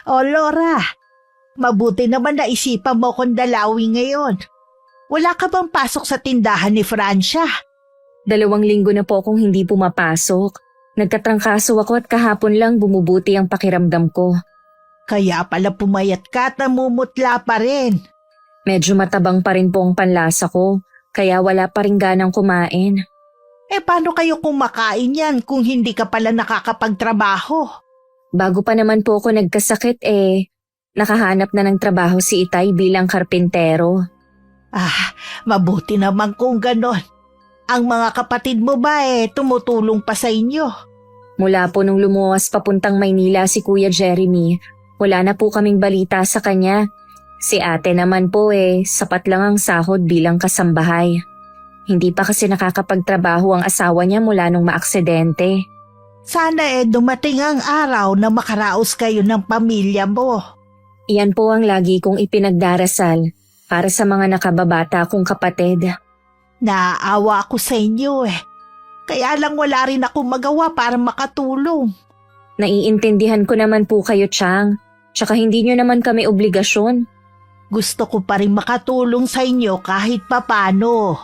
O Laura, mabuti naman na isipan mo kong dalawi ngayon. Wala ka bang pasok sa tindahan ni Francia? 2 linggo na po akong hindi pumapasok. Nagkatrangkaso ako at kahapon lang bumubuti ang pakiramdam ko. Kaya pala pumayat ka at namumutla pa rin. Medyo matabang pa rin po ang panlasa ko, kaya wala pa rin ganang kumain. Paano kayo kumakain yan kung hindi ka pala nakakapagtrabaho? Bago pa naman po ako nagkasakit nakahanap na ng trabaho si Itay bilang karpintero. Mabuti naman kung ganon. Ang mga kapatid mo ba tumutulong pa sa inyo? Mula po nung lumuwas papuntang Maynila si Kuya Jeremy, wala na po kaming balita sa kanya. Si ate naman po sapat lang ang sahod bilang kasambahay. Hindi pa kasi nakakapagtrabaho ang asawa niya mula nung maaksidente. Sana dumating ang araw na makaraos kayo ng pamilya mo. Iyan po ang lagi kong ipinagdarasal para sa mga nakababata kong kapatid. Naaawa ako sa inyo Kaya lang wala rin akong magawa para makatulong. Naiintindihan ko naman po kayo, Chang. Tsaka hindi nyo naman kami obligasyon. Gusto ko pa rin makatulong sa inyo kahit papano.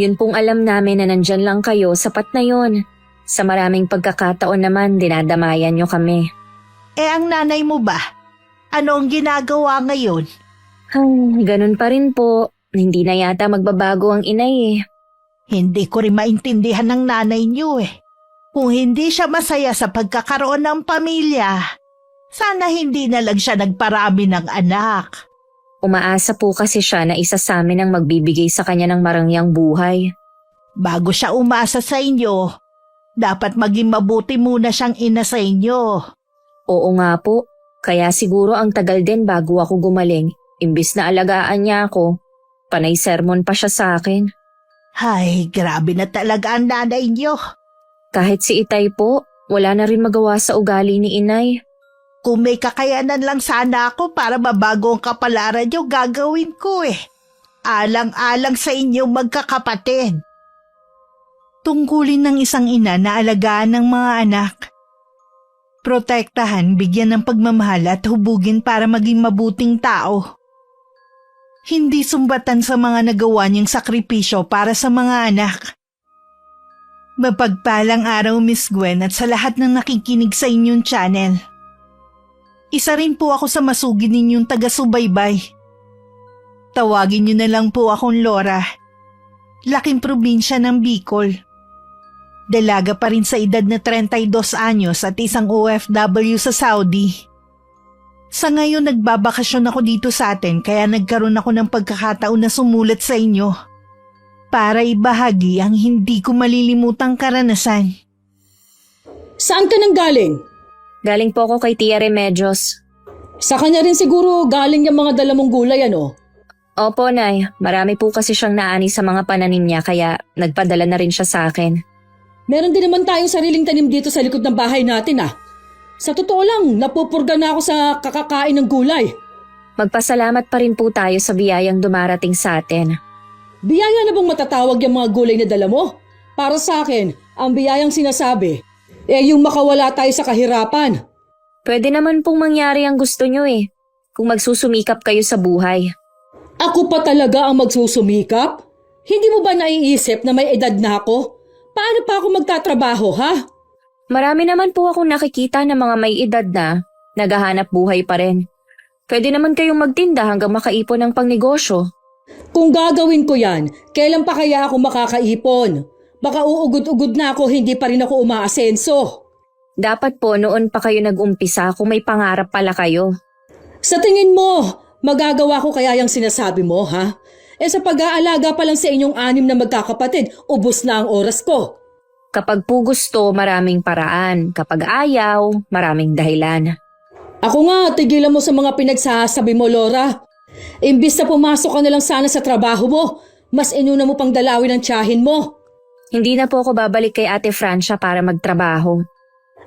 Yun pong alam namin na nandyan lang kayo, sapat na yun. Sa maraming pagkakataon naman, dinadamayan nyo kami. Ang nanay mo ba? Ano ang ginagawa ngayon? Ganun pa rin po. Hindi na yata magbabago ang inay Hindi ko rin maintindihan ng nanay niyo Kung hindi siya masaya sa pagkakaroon ng pamilya, sana hindi na lang siya nagparami ng anak. Umaasa po kasi siya na isa sa amin ang magbibigay sa kanya ng marangyang buhay. Bago siya umasa sa inyo, dapat maging mabuti muna siyang ina sa inyo. Oo nga po, kaya siguro ang tagal din bago ako gumaling. Imbis na alagaan niya ako, panay sermon pa siya sa akin. Ay, grabe na talaga ang nanay niyo. Kahit si Itay po, wala na rin magawa sa ugali ni inay. Kung may kakayanan lang sana ako para mabago ang kapalaran niyo, gagawin ko Alang-alang sa inyong magkakapatid. Tungkulin ng isang ina na alagaan ng mga anak. Protektahan, bigyan ng pagmamahal at hubugin para maging mabuting tao. Hindi sumbatan sa mga nagawa niyang sakripisyo para sa mga anak. Mapagpalang araw, Miss Gwen, at sa lahat ng nakikinig sa inyong channel. Isa rin po ako sa masugid ninyong taga-subaybay. Tawagin niyo na lang po akong Laura. Laking probinsya ng Bicol. Dalaga pa rin sa edad na 32 anyos at isang OFW sa Saudi. Sa ngayon nagbabakasyon ako dito sa atin kaya nagkaroon ako ng pagkakataon na sumulat sa inyo para ibahagi ang hindi ko malilimutang karanasan. Saan ka nang galing? Galing po ako kay Tia Remedios. Sa kanya rin siguro galing yung mga dala mong gulay, ano? Opo, Nay. Marami po kasi siyang naani sa mga pananim niya kaya nagpadala na rin siya sa akin. Meron din naman tayong sariling tanim dito sa likod ng bahay natin, Sa totoo lang, napupurga na ako sa kakakain ng gulay. Magpasalamat pa rin po tayo sa biyayang dumarating sa atin. Biyaya na bang matatawag yung mga gulay na dala mo? Para sa akin, ang biyayang sinasabi, yung makawala tayo sa kahirapan. Pwede naman pong mangyari ang gusto nyo kung magsusumikap kayo sa buhay. Ako pa talaga ang magsusumikap? Hindi mo ba naiisip na may edad na ako? Paano pa ako magtatrabaho, ha? Marami naman po akong nakikita na mga may edad na naghahanap buhay pa rin. Pwede naman kayong magtinda hanggang makaipon ng pangnegosyo. Kung gagawin ko yan, kailan pa kaya ako makakaipon? Baka uugod-ugod na ako, hindi pa rin ako umaasenso. Dapat po noon pa kayo nag-umpisa kung may pangarap pala kayo. Sa tingin mo, magagawa ko kaya yung sinasabi mo, ha? Sa pag-aalaga pa lang sa inyong 6 na magkakapatid, ubos na ang oras ko. Kapag po gusto, maraming paraan. Kapag ayaw, maraming dahilan. Ako nga, tigilan mo sa mga pinagsasabi mo, Laura. Imbis na pumasok ka na lang sana sa trabaho mo, mas inuna mo pang dalawin ang tiyahin mo. Hindi na po ako babalik kay Ate Francia para magtrabaho.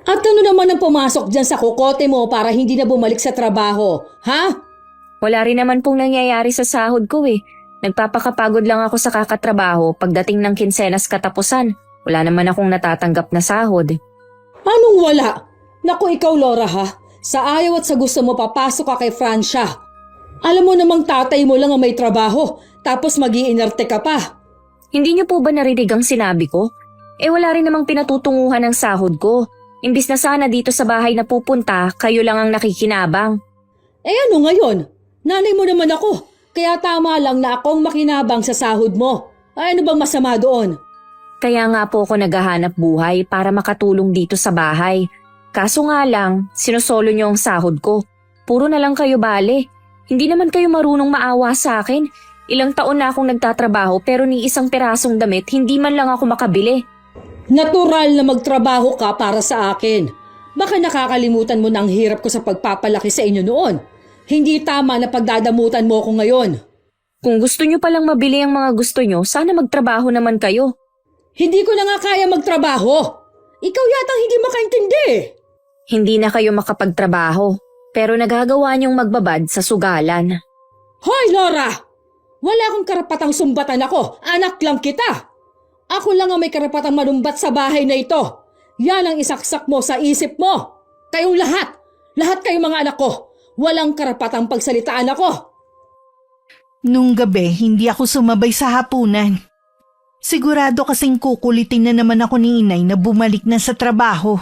At ano naman ang pumasok dyan sa kokote mo para hindi na bumalik sa trabaho, ha? Wala rin naman pong nangyayari sa sahod ko Nagpapakapagod lang ako sa kakatrabaho pagdating ng kinsenas katapusan. Wala naman akong natatanggap na sahod. Anong wala? Naku ikaw, Laura, ha? Sa ayaw at sa gusto mo papasok ka kay Francia. Alam mo namang tatay mo lang ang may trabaho, tapos mag-iinerte ka pa. Hindi niyo po ba narinig ang sinabi ko? Wala rin namang pinatutunguhan ng sahod ko. Imbis na sana dito sa bahay na pupunta, kayo lang ang nakikinabang. Ano ngayon? Nanay mo naman ako, kaya tama lang na akong makinabang sa sahod mo. Ano bang masama doon? Kaya nga po ako naghahanap buhay para makatulong dito sa bahay. Kaso nga lang, sinusolo niyo ang sahod ko. Puro na lang kayo bale. Hindi naman kayo marunong maawa sa akin. Ilang taon na akong nagtatrabaho pero ni isang pirasong damit hindi man lang ako makabili. Natural na magtrabaho ka para sa akin. Baka nakakalimutan mo na ang hirap ko sa pagpapalaki sa inyo noon. Hindi tama na pagdadamutan mo ko ngayon. Kung gusto niyo palang mabili ang mga gusto niyo, sana magtrabaho naman kayo. Hindi ko na nga kaya magtrabaho. Ikaw yatang hindi makaintindi. Hindi na kayo makapagtrabaho, pero nagagawa niyong magbabad sa sugalan. Hoy, Laura! Wala akong karapatang sumbatan ako. Anak lang kita. Ako lang ang may karapatang manumbat sa bahay na ito. Yan ang isaksak mo sa isip mo. Kayong lahat. Lahat kayong mga anak ko. Walang karapatang pagsalitaan ako. Nung gabi, hindi ako sumabay sa hapunan. Sigurado kasing kukulitin na naman ako ni inay na bumalik na sa trabaho.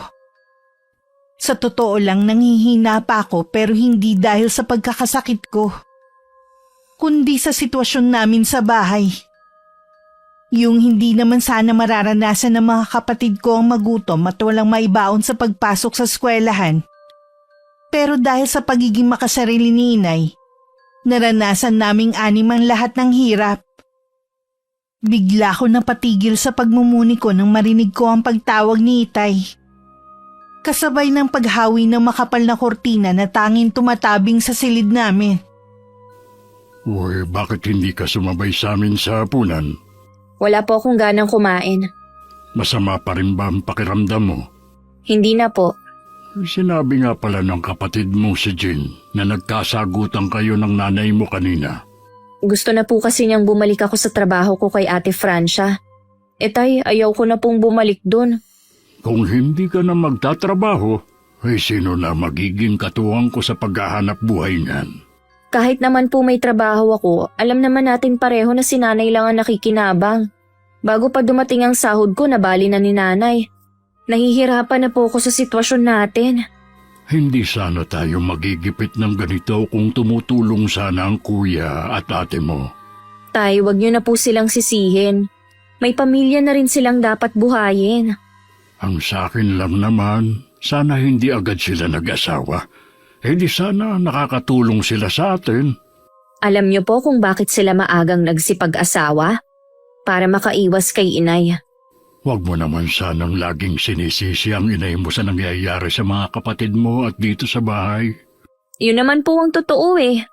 Sa totoo lang, nanghihina pa ako pero hindi dahil sa pagkakasakit ko, kundi sa sitwasyon namin sa bahay. Yung hindi naman sana mararanasan ng mga kapatid ko ang magutom at walang maibaon sa pagpasok sa eskwelahan. Pero dahil sa pagiging makasarili ni inay, naranasan naming anim ang lahat ng hirap. Bigla ko napatigil sa pagmumuni ko nang marinig ko ang pagtawag ni Itay. Kasabay ng paghawi ng makapal na kortina na tanging tumatabing sa silid namin. Uy, bakit hindi ka sumabay sa amin sa hapunan? Wala po akong ganang kumain. Masama pa rin ba ang pakiramdam mo? Hindi na po. Sinabi nga pala ng kapatid mo si Jean na nagkasagutan kayo ng nanay mo kanina. Gusto na po kasi niyang bumalik ako sa trabaho ko kay Ate Francia. Tay, ayaw ko na pong bumalik dun. Kung hindi ka na magtatrabaho, sino na magiging katuwang ko sa paghahanap buhay niyan? Kahit naman po may trabaho ako, alam naman natin pareho na si nanay lang ang nakikinabang. Bago pa dumating ang sahod ko, nabali na ni nanay. Nahihirapan na po ako sa sitwasyon natin. Hindi sana tayo magigipit ng ganito kung tumutulong sana ang kuya at ate mo. Tay, wag niyo na po silang sisihin. May pamilya na rin silang dapat buhayin. Ang sa akin lang naman, sana hindi agad sila nag-asawa. Di sana nakakatulong sila sa atin. Alam niyo po kung bakit sila maagang nagsipag-asawa? Para makaiwas kay inay. Huwag mo naman sanang laging sinisisi ang inay mo sa nangyayari sa mga kapatid mo at dito sa bahay. Yun naman po ang totoo eh.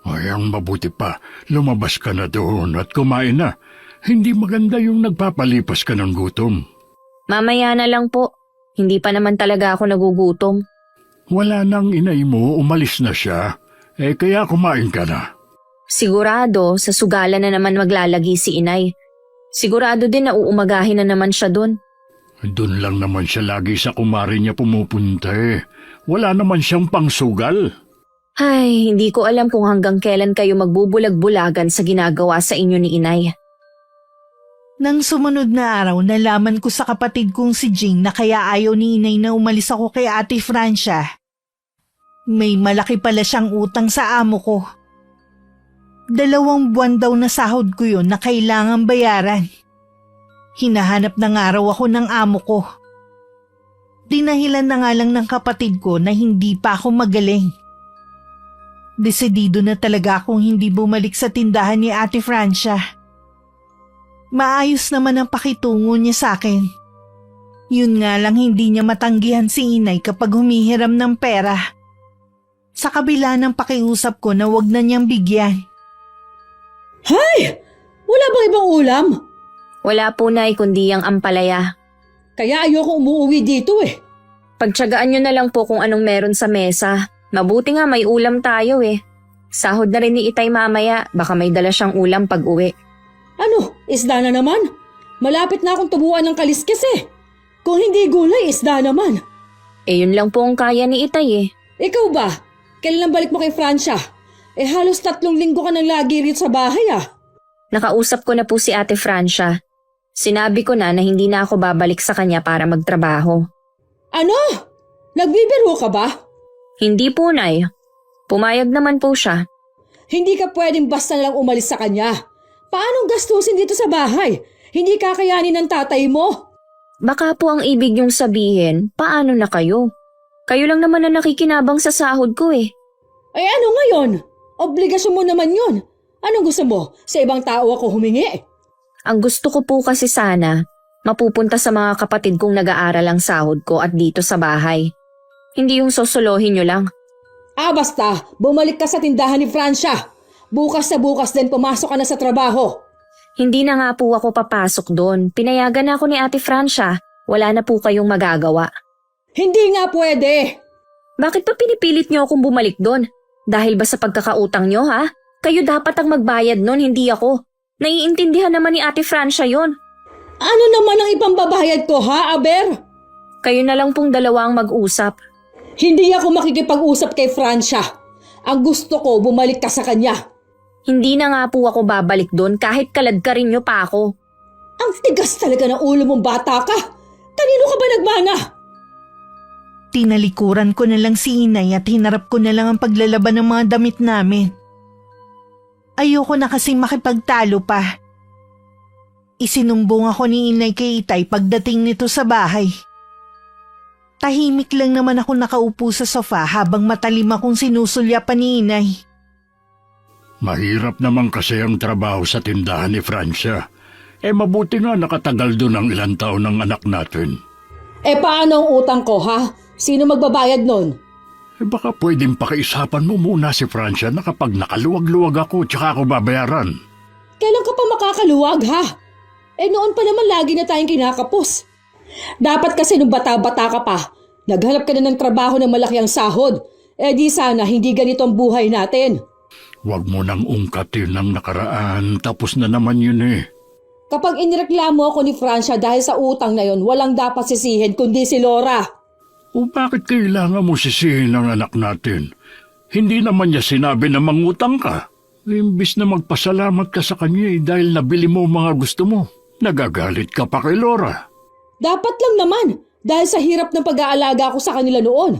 Ay, ang mabuti pa, lumabas ka na doon at kumain na. Hindi maganda yung nagpapalipas ka ng gutom. Mamaya na lang po. Hindi pa naman talaga ako nagugutom. Wala nang inay mo, umalis na siya. Kaya kumain ka na. Sigurado, sa sugalan na naman maglalagi si inay. Sigurado din na uumagahin na naman siya dun. Doon lang naman siya lagi sa kumari niya pumupunta eh. Wala naman siyang pangsugal. Ay, hindi ko alam kung hanggang kailan kayo magbubulag-bulagan sa ginagawa sa inyo ni inay. Nang sumunod na araw, nalaman ko sa kapatid kong si Jing na kaya ayaw ni inay na umalis ako kay Ate Francia. May malaki pala siyang utang sa amo ko. 2 buwan daw na sahod ko yun na kailangan bayaran. Hinahanap na nga raw ako ng amo ko. Dinahilan na nga lang ng kapatid ko na hindi pa ako magaling. Desidido na talaga akong hindi bumalik sa tindahan ni Ate Francia. Maayos naman ang pakitungo niya sa akin. Yun nga lang hindi niya matanggihan si inay kapag humihiram ng pera. Sa kabila ng pakiusap ko na wag na niyang bigyan. Hay! Wala bang ibang ulam? Wala po nay kundi ang ampalaya. Kaya ayoko umuwi dito eh. Pagtsagaan nyo na lang po kung anong meron sa mesa. Mabuti nga may ulam tayo eh. Sahod na rin ni Itay mamaya, baka may dala siyang ulam pag uwi. Ano, isda na naman? Malapit na akong tubuan ng kaliskis eh. Kung hindi gulay, isda naman. Yun lang po ang kaya ni Itay eh. Ikaw ba? Kailan balik mo kay Francia? Halos 3 linggo ka nang lagi rito sa bahay Nakausap ko na po si Ate Francia. Sinabi ko na hindi na ako babalik sa kanya para magtrabaho. Ano? Nagbibiro ka ba? Hindi po, Nay. Pumayag naman po siya. Hindi ka pwedeng basta lang umalis sa kanya. Paanong gastusin dito sa bahay? Hindi kakayanin ng tatay mo? Baka po ang ibig niyong sabihin, paano na kayo? Kayo lang naman na nakikinabang sa sahod ko eh. Ano ngayon? Obligasyon mo naman yun. Anong gusto mo? Sa ibang tao ako humingi? Ang gusto ko po kasi sana, mapupunta sa mga kapatid kong nag-aaral ang sahod ko at dito sa bahay. Hindi yung sosolohin niyo lang. Basta, bumalik ka sa tindahan ni Francia. Bukas na bukas din pumasok ka na sa trabaho. Hindi na nga po ako papasok doon. Pinayagan na ako ni Ate Francia. Wala na po kayong magagawa. Hindi nga pwede. Bakit pa pinipilit niyo akong bumalik doon? Dahil ba sa pagkakautang niyo, ha? Kayo dapat ang magbayad nun, hindi ako. Naiintindihan naman ni Ate Francia yon. Ano naman ang ibang babayad ko, ha, Aber? Kayo na lang pong dalawa ang mag-usap. Hindi ako makikipag-usap kay Francia. Ang gusto ko, bumalik ka sa kanya. Hindi na nga po ako babalik doon kahit kaladkarin niyo pa ako. Ang tigas talaga ng ulo mong bata ka. Kanino ka ba nagmana? Tinalikuran ko na lang si inay at hinarap ko na lang ang paglalaban ng mga damit namin. Ayoko na kasing makipagtalo pa. Isinumbong ako ni inay kay Itay pagdating nito sa bahay. Tahimik lang naman ako nakaupo sa sofa habang matalim akong sinusulyapan ni inay. Mahirap naman kasi ang trabaho sa tindahan ni Francia. Mabuti nga nakatagal doon ang ilang taon ng anak natin. Paano ang utang ko, ha? Sino magbabayad nun? Baka pwedeng pakiusapan mo muna si Francia na kapag nakaluwag-luwag ako tsaka ako babayaran. Kailan ka pa makakaluwag, ha? Noon pa naman lagi na tayong kinakapos. Dapat kasi nung bata-bata ka pa, naghanap ka na ng trabaho na malaki ang sahod. Di sana hindi ganito ang buhay natin. Huwag mo nang ungkatin ang nakaraan, tapos na naman yun eh. Kapag inireklamo ako ni Francia dahil sa utang na yon, walang dapat sisihin kundi si Laura. O bakit kailangan mo sisihin ang anak natin? Hindi naman niya sinabi na mangutang ka. Imbis na magpasalamat ka sa kanya dahil nabili mo mga gusto mo. Nagagalit ka pa kay Laura. Dapat lang naman dahil sa hirap ng pag-aalaga ko sa kanila noon.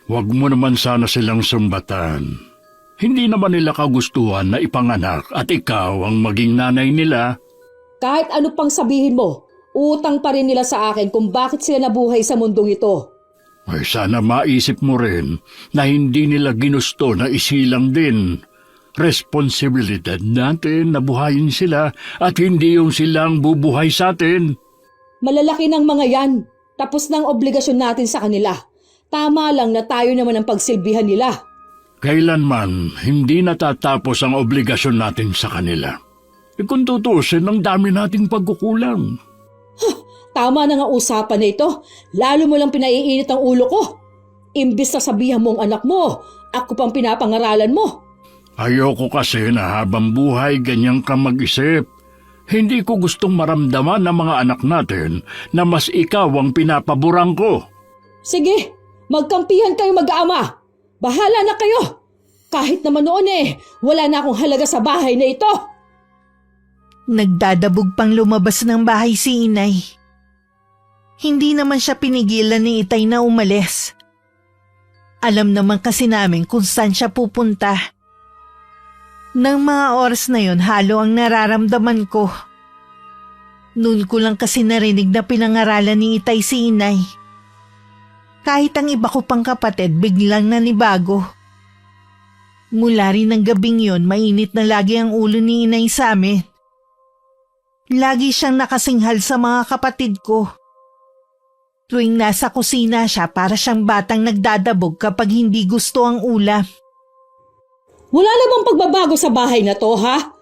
Huwag mo naman sana silang sumbatan. Hindi naman nila kagustuhan na ipanganak at ikaw ang maging nanay nila. Kahit ano pang sabihin mo, utang pa rin nila sa akin kung bakit sila nabuhay sa mundong ito. Ay sana maisip mo rin na hindi nila ginusto na isilang din. Responsibilidad natin na buhayin sila at hindi yung silang bubuhay sa atin. Malalaki ng mga yan. Tapos ng obligasyon natin sa kanila. Tama lang na tayo naman ang pagsilbihan nila. Kailanman hindi natatapos ang obligasyon natin sa kanila. Kung tutusin, ang dami nating pagkukulang. Tama na nga usapan na ito. Lalo mo lang pinaiinit ang ulo ko. Imbis na sabihan mo ang anak mo, ako pang pinapangaralan mo. Ayoko kasi na habang buhay ganyang ka mag-isip. Hindi ko gustong maramdaman ng mga anak natin na mas ikaw ang pinapaborang ko. Sige, magkampihan kayo mag-aama. Bahala na kayo. Kahit naman noon wala na akong halaga sa bahay na ito. Nagdadabog pang lumabas ng bahay si inay. Hindi naman siya pinigilan ni Itay na umalis. Alam naman kasi namin kung saan siya pupunta. Nang mga oras na yon, halo ang nararamdaman ko. Noon ko lang kasi narinig na pinangaralan ni Itay si inay. Kahit ang iba ko pang kapatid biglang nanibago. Mula rin ng gabing yon, mainit na lagi ang ulo ni inay sa amin. Lagi siyang nakasinghal sa mga kapatid ko. Tuwing nasa kusina siya, para siyang batang nagdadabog kapag hindi gusto ang ulam. Wala na bang pagbabago sa bahay na to, ha?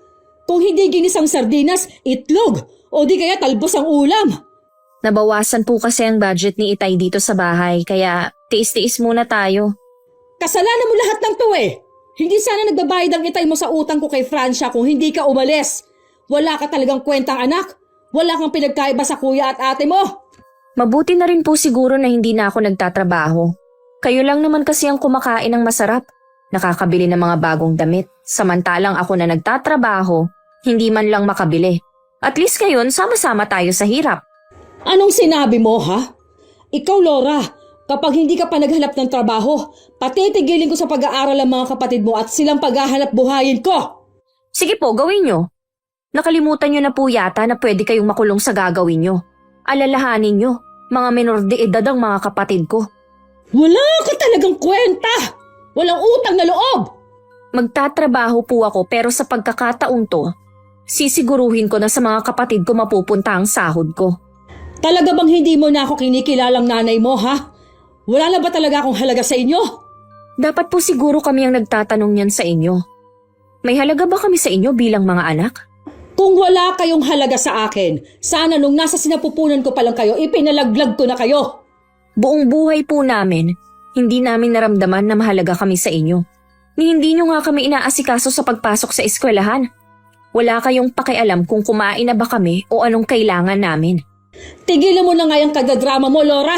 Kung hindi ginisang sardinas, itlog, o di kaya talbos ang ulam. Nabawasan po kasi ang budget ni Itay dito sa bahay, kaya tiis-tiis muna tayo. Kasalanan mo lahat ng to Hindi sana nagbabayad ang Itay mo sa utang ko kay Francia kung hindi ka umalis. Wala ka talagang kwentang anak. Wala kang pinagkaiba sa kuya at ate mo. Mabuti na rin po siguro na hindi na ako nagtatrabaho. Kayo lang naman kasi ang kumakain ng masarap. Nakakabili ng mga bagong damit. Samantalang ako na nagtatrabaho, hindi man lang makabili. At least ngayon, sama-sama tayo sa hirap. Anong sinabi mo, ha? Ikaw, Laura, kapag hindi ka pa naghanap ng trabaho, patitigilin ko sa pag-aaral ang mga kapatid mo at silang paghahanap buhayin ko. Sige po, gawin nyo. Nakalimutan nyo na po yata na pwede kayong makulong sa gagawin nyo. Alalahanin nyo, mga menor de edad ang mga kapatid ko. Wala ka talagang kwenta! Walang utang na loob! Magtatrabaho po ako pero sa pagkakataong to, sisiguruhin ko na sa mga kapatid ko mapupunta ang sahod ko. Talaga bang hindi mo na ako kinikilalang nanay mo, ha? Wala na ba talaga akong halaga sa inyo? Dapat po siguro kami ang nagtatanong niyan sa inyo. May halaga ba kami sa inyo bilang mga anak? Kung wala kayong halaga sa akin, sana nung nasa sinapupunan ko pa lang kayo, ipinalaglag ko na kayo. Buong buhay po namin, hindi namin naramdaman na mahalaga kami sa inyo. Ni hindi nyo nga kami inaasikaso sa pagpasok sa eskwelahan. Wala kayong pakialam kung kumain na ba kami o anong kailangan namin. Tigilan mo na nga yung kagadrama mo, Laura.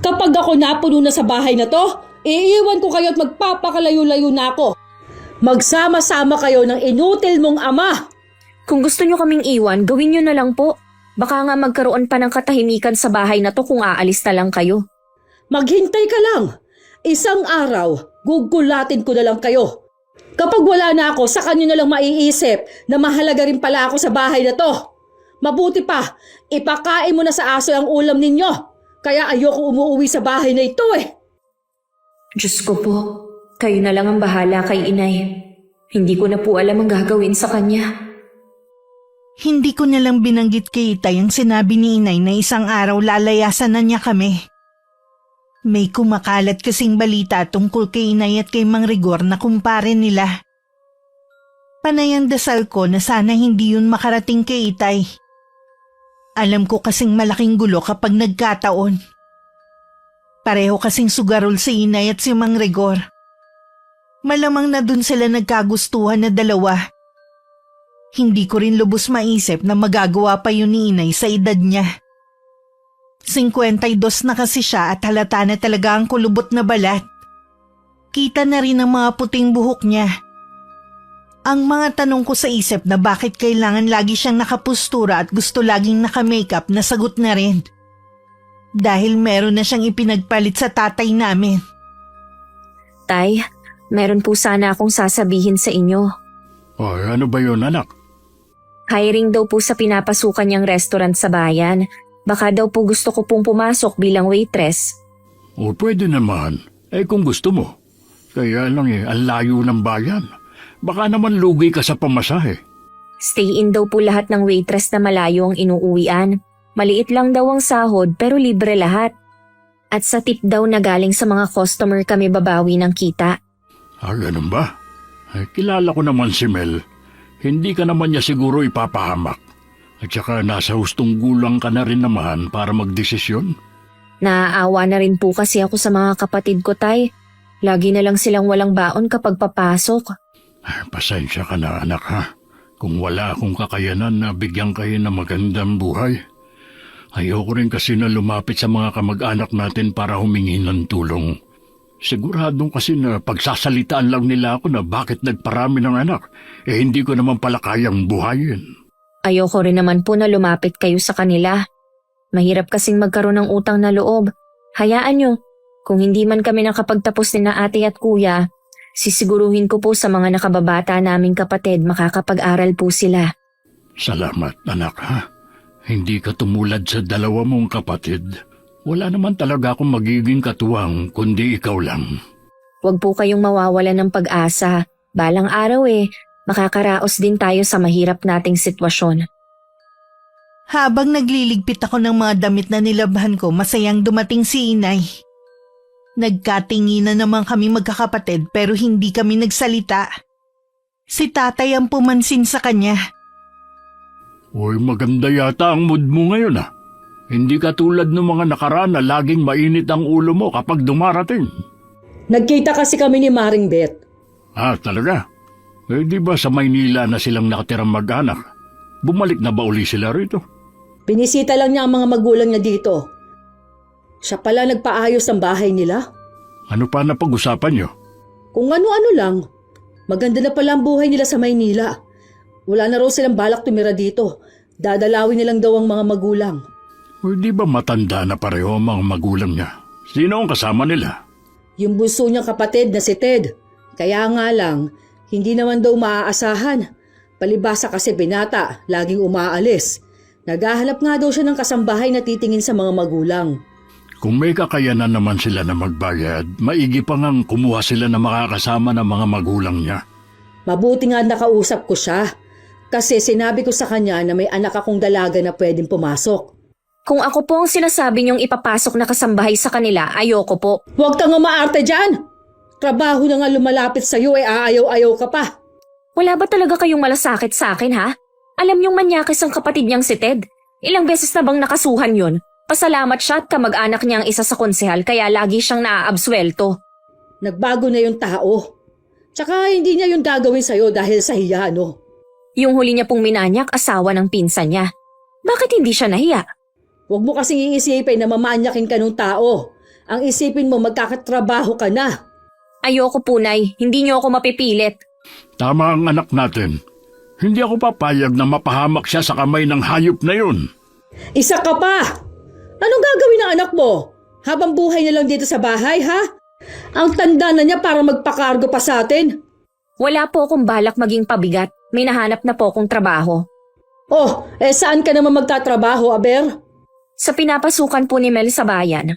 Kapag ako napuno na sa bahay na to, iiwan ko kayo at magpapakalayo-layo na ako. Magsama-sama kayo ng inutil mong ama. Kung gusto nyo kaming iwan, gawin nyo na lang po. Baka nga magkaroon pa ng katahimikan sa bahay na to kung aalis na lang kayo. Maghintay ka lang. Isang araw, gugulatin ko na lang kayo. Kapag wala na ako, sa kanyo na lang maiisip na mahalaga rin pala ako sa bahay na to. Mabuti pa, ipakain mo na sa aso ang ulam ninyo. Kaya ayoko umuwi sa bahay na ito eh. Diyos ko po, kayo na lang ang bahala kay inay. Hindi ko na po alam ang gagawin sa kanya. Hindi ko nalang binanggit kay Itay ang sinabi ni Inay na isang araw lalayasan na niya kami. May kumakalat kasing balita tungkol kay Inay at kay Mang Rigor na kumpare nila. Panay ang dasal ko na sana hindi yun makarating kay Itay. Alam ko kasing malaking gulo kapag nagkataon. Pareho kasing sugarol si Inay at si Mang Rigor. Malamang na dun sila nagkagustuhan na dalawa. Hindi ko rin lubos maisip na magagawa pa yun ni Inay sa edad niya. 52 na kasi siya at halata na talaga ang kulubot na balat. Kita na rin ang mga puting buhok niya. Ang mga tanong ko sa isip na bakit kailangan lagi siyang nakapustura at gusto laging naka-makeup na sagot na rin. Dahil meron na siyang ipinagpalit sa tatay namin. Tay, meron po sana akong sasabihin sa inyo. Ay, ano ba yun, anak? Hiring daw po sa pinapasukan niyang restaurant sa bayan. Baka daw po gusto ko pong pumasok bilang waitress. O pwede naman. Kung gusto mo. Kaya lang ang layo ng bayan. Baka naman lugi ka sa pamasahe. Stay-in daw po lahat ng waitress na malayo ang inuuwian. Maliit lang daw ang sahod pero libre lahat. At sa tip daw na galing sa mga customer kami babawi ng kita. Ganun ba? Kilala ko naman si Mel. Hindi ka naman niya siguro ipapahamak. At saka nasa hustong gulang ka na rin naman para magdesisyon. Naaawa na rin po kasi ako sa mga kapatid ko, Tay. Lagi na lang silang walang baon kapag papasok. Pasensya ka na, anak, ha? Kung wala akong kakayanan na bigyan kayo ng magandang buhay. Ayoko rin kasi na lumapit sa mga kamag-anak natin para humingi ng tulong. Siguradong kasi na pagsasalitaan lang nila ako na bakit nagparami ng anak, hindi ko naman pala kayang buhayin. Ayoko rin naman po na lumapit kayo sa kanila. Mahirap kasing magkaroon ng utang na loob. Hayaan nyo, kung hindi man kami nakapagtapos ni na ate at kuya, sisiguruhin ko po sa mga nakababata naming kapatid makakapag-aral po sila. Salamat, anak, ha? Hindi ka tumulad sa dalawa mong kapatid. Wala naman talaga akong magiging katuwang kundi ikaw lang. Huwag po kayong mawawalan ng pag-asa. Balang araw makakaraos din tayo sa mahirap nating sitwasyon. Habang nagliligpit ako ng mga damit na nilabhan ko, masayang dumating si Inay. Nagkatinginan naman kami magkakapatid pero hindi kami nagsalita. Si tatay ang pumansin sa kanya. Uy, maganda yata ang mood mo ngayon, ha? Hindi ka tulad ng mga nakaraan na laging mainit ang ulo mo kapag dumarating. Nagkita kasi kami ni Maring Bet. Talaga? Di ba sa Maynila na silang nakatirang mag-anak? Bumalik na ba uli sila rito? Binisita lang niya ang mga magulang niya dito. Siya pala nagpaayos ng bahay nila. Ano pa na pag-usapan niyo? Kung ano-ano lang. Maganda na pala ang buhay nila sa Maynila. Wala na raw silang balak tumira dito. Dadalawin nilang daw ang mga magulang. O di ba matanda na pareho ang mga magulang niya? Sino ang kasama nila? Yung bunso niyang kapatid na si Ted. Kaya nga lang, hindi naman daw maaasahan. Palibasa kasi binata, laging umaalis. Naghahanap nga daw siya ng kasambahay na titingin sa mga magulang. Kung may kakayanan naman sila na magbayad, maigi pa ngang kumuha sila na makakasama ng mga magulang niya. Mabuti nga nakausap ko siya. Kasi sinabi ko sa kanya na may anak akong dalaga na pwedeng pumasok. Kung ako po ang sinasabi niyong ipapasok na kasambahay sa kanila, ayoko po. Huwag kang nga maarte dyan! Trabaho na nga lumalapit sa'yo aayaw-ayaw ka pa. Wala ba talaga kayong malasakit sa akin, ha? Alam niyong manyakis ang kapatid niyang si Ted. Ilang beses na bang nakasuhan yun? Pasalamat siya at kamag-anak niya ang isa sa konsehal kaya lagi siyang naaabswelto. Nagbago na yung tao. Tsaka hindi niya yung gagawin sa'yo dahil sa hiya, no? Yung huli niya pong minanyak, asawa ng pinsan niya. Bakit hindi siya nahiya? Huwag mo kasing iisipin na mamanyakin ka ng tao. Ang isipin mo magkakatrabaho ka na. Ayoko po, Nay. Hindi niyo ako mapipilit. Tama ang anak natin. Hindi ako papayag na mapahamak siya sa kamay ng hayop na yun. Isa ka pa! Anong gagawin ng anak mo? Habang buhay niya lang dito sa bahay, ha? Ang tanda na niya para magpakargo pa sa atin. Wala po akong balak maging pabigat. May nahanap na po akong trabaho. Oh, saan ka naman magtatrabaho, Aber? Sa pinapasukan po ni Mel sa bayan.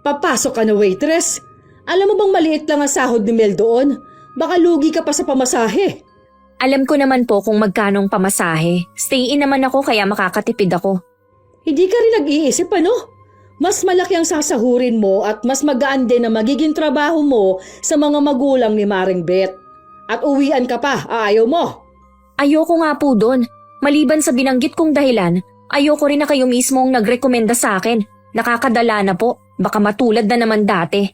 Papasok ka na waitress. Alam mo bang maliit lang ang sahod ni Mel doon? Baka lugi ka pa sa pamasahe. Alam ko naman po kung magkanong pamasahe. Stay in naman ako kaya makakatipid ako. Hindi ka rin nag-iisip, ano? Mas malaki ang sasahurin mo at mas magaan din ang magiging trabaho mo sa mga magulang ni Maring Bet. At uwian ka pa, ayaw mo. Ayoko nga po doon. Maliban sa binanggit kong dahilan, ayoko rin na kayo mismo ang nagrekomenda sa akin. Nakakadala na po. Baka matulad na naman dati.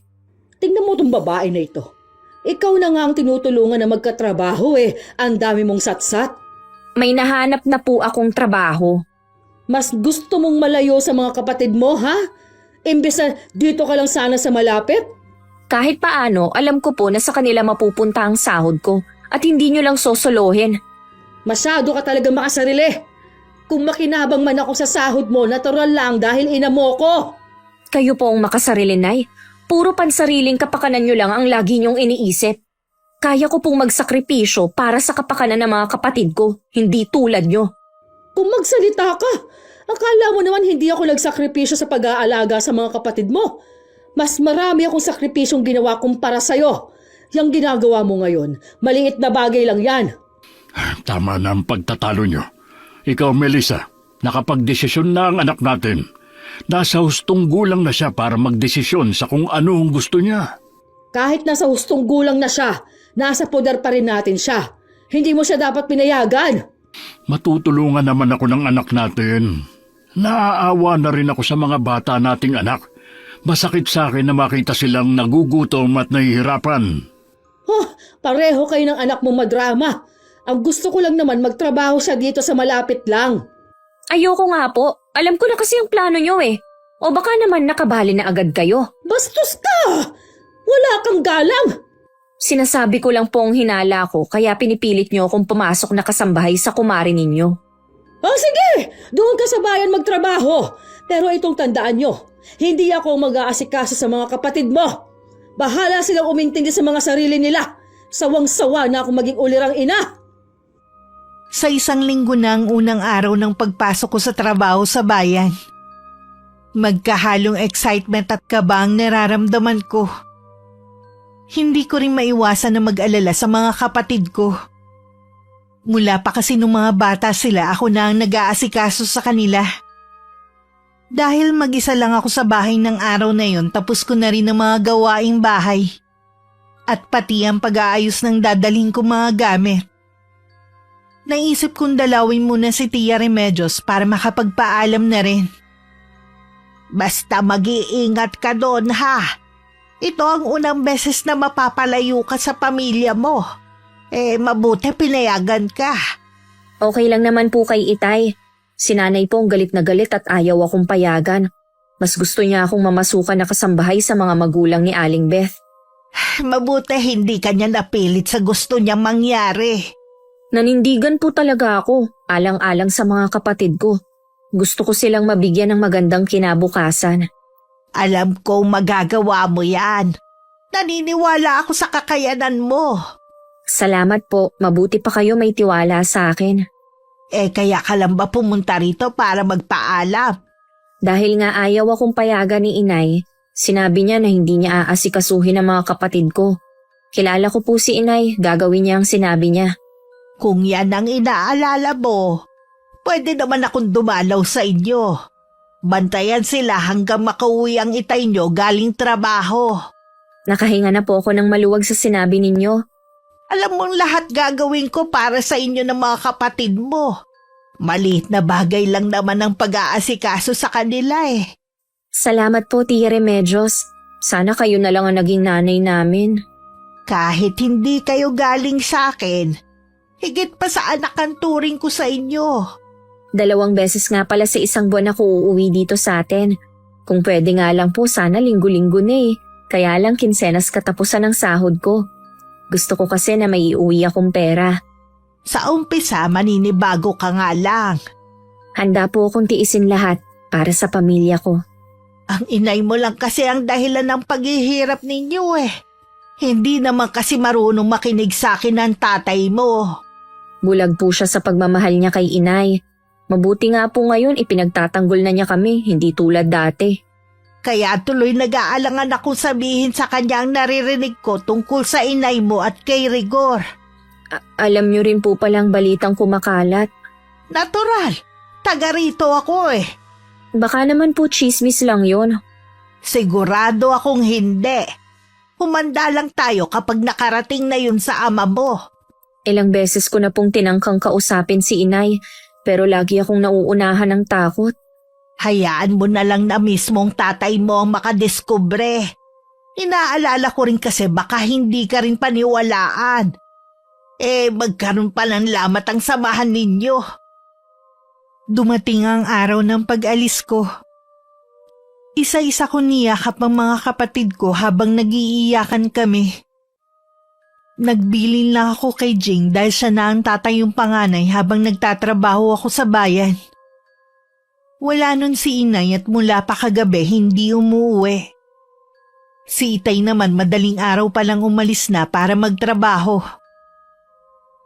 Tingnan mo tong babae na ito. Ikaw na nga ang tinutulungan na magkatrabaho Ang dami mong satsat. May nahanap na po akong trabaho. Mas gusto mong malayo sa mga kapatid mo, ha? Imbes na dito ka lang sana sa malapit? Kahit paano, alam ko po na sa kanila mapupunta ang sahod ko at hindi nyo lang sosolohin. Masyado ka talaga makasarili. Kung makinabang man ako sa sahod mo, natural lang dahil ina mo ko. Kayo po ang makasarili, Nay. Puro pansariling kapakanan nyo lang ang lagi nyong iniisip. Kaya ko pong magsakripisyo para sa kapakanan ng mga kapatid ko, hindi tulad nyo. Kung magsalita ka, akala mo naman hindi ako nagsakripisyo sa pag-aalaga sa mga kapatid mo. Mas marami akong sakripisyong ginawa kumpara sa'yo. Yang ginagawa mo ngayon, maliit na bagay lang yan. Tama na ang pagtatalo niyo. Ikaw, Melissa, nakapagdesisyon na ang anak natin. Nasa hustong gulang na siya para magdesisyon sa kung ano ang gusto niya. Kahit nasa hustong gulang na siya, nasa poder pa rin natin siya. Hindi mo siya dapat pinayagan. Matutulungan naman ako ng anak natin. Naaawa na rin ako sa mga bata nating anak. Masakit sa akin na makita silang nagugutom at nahihirapan. Pareho kayo ng anak mo madrama. Ang gusto ko lang naman magtrabaho siya dito sa malapit lang. Ayoko nga po. Alam ko na kasi ang plano nyo O baka naman nakabali na agad kayo. Bastos ka! Wala kang galang! Sinasabi ko lang po ang hinala ko kaya pinipilit nyo akong pumasok na kasambahay sa kumari ninyo. Sige! Doon ka sa bayan magtrabaho. Pero itong tandaan nyo, hindi ako mag-aasikaso sa mga kapatid mo. Bahala silang umintindi sa mga sarili nila. Sawang-sawa na ako maging ulirang ina. Sa isang linggo na ang unang araw ng pagpasok ko sa trabaho sa bayan. Magkahalong excitement at kaba ang nararamdaman ko. Hindi ko rin maiwasan na mag-alala sa mga kapatid ko. Mula pa kasi nung mga bata sila, ako na ang nag-aasikaso sa kanila. Dahil mag-isa lang ako sa bahay ng araw na yon, tapos ko na rin ang mga gawaing bahay. At pati ang pag-aayos ng dadalhin ko mga gamit. Naisip kong dalawin muna si Tia Remedios para makapagpaalam na rin. Basta mag-iingat ka doon, ha? Ito ang unang beses na mapapalayo ka sa pamilya mo. Mabuti pinayagan ka. Okay lang naman po kay Itay. Si nanay po ang galit na galit at ayaw akong payagan. Mas gusto niya akong mamasukan na kasambahay sa mga magulang ni Aling Beth. Mabuti hindi kanya napilit sa gusto niyang mangyari. Nanindigan po talaga ako, alang-alang sa mga kapatid ko. Gusto ko silang mabigyan ng magandang kinabukasan. Alam kong magagawa mo yan. Naniniwala ako sa kakayanan mo. Salamat po, mabuti pa kayo may tiwala sa akin. Kaya ka lang ba pumunta rito para magpaalam? Dahil nga ayaw akong payagan ni Inay, sinabi niya na hindi niya aasikasuhin ang mga kapatid ko. Kilala ko po si Inay, gagawin niya ang sinabi niya. Kung yan ang inaalala mo, pwede naman akong dumalaw sa inyo. Bantayan sila hanggang makauwi ang itay nyo galing trabaho. Nakahinga na po ako ng maluwag sa sinabi ninyo. Alam mong lahat gagawin ko para sa inyo ng mga kapatid mo. Maliit na bagay lang naman ang pag-aasikaso sa kanila eh. Salamat po, Tia Remedios. Sana kayo na lang ang naging nanay namin. Kahit hindi kayo galing sa akin, higit pa sa anak ang turing ko sa inyo. 2 beses nga pala sa isang buwan ako uuwi dito sa atin. Kung pwede nga lang po sana linggo-linggo na eh. Kaya lang kinsenas katapusan ng sahod ko. Gusto ko kasi na may iuwi akong pera. Sa umpisa, maninibago ka nga lang. Handa po akong tiisin lahat para sa pamilya ko. Ang inay mo lang kasi ang dahilan ng paghihirap ninyo eh. Hindi naman kasi marunong makinig sa akin ng tatay mo. Bulag po siya sa pagmamahal niya kay Inay. Mabuti nga po ngayon ipinagtatanggol na niya kami, hindi tulad dati. Kaya tuloy nag-aalangan akong sabihin sa kanya ang naririnig ko tungkol sa inay mo at kay Rigor. Alam niyo rin po palang balitang kumakalat. Natural, taga rito ako eh. Baka naman po chismis lang yon. Sigurado akong hindi. Humanda lang tayo kapag nakarating na yun sa ama mo. Ilang beses ko na pong tinangkang kausapin si Inay, pero lagi akong nauunahan ng takot. Hayaan mo na lang na mismong tatay mo ang makadiskubre. Inaalala ko rin kasi baka hindi ka rin paniwalaan. Magkaroon pa ng lamat ang samahan ninyo. Dumating ang araw ng pag-alis ko. Isa-isa ko niyakap ang mga kapatid ko habang nag-iiyakan kami. Nagbilin lang ako kay Jing dahil siya na ang tatay yung panganay habang nagtatrabaho ako sa bayan. Wala nun si Inay at mula pa kagabi hindi umuwi. Si Itay naman madaling araw pa lang umalis na para magtrabaho.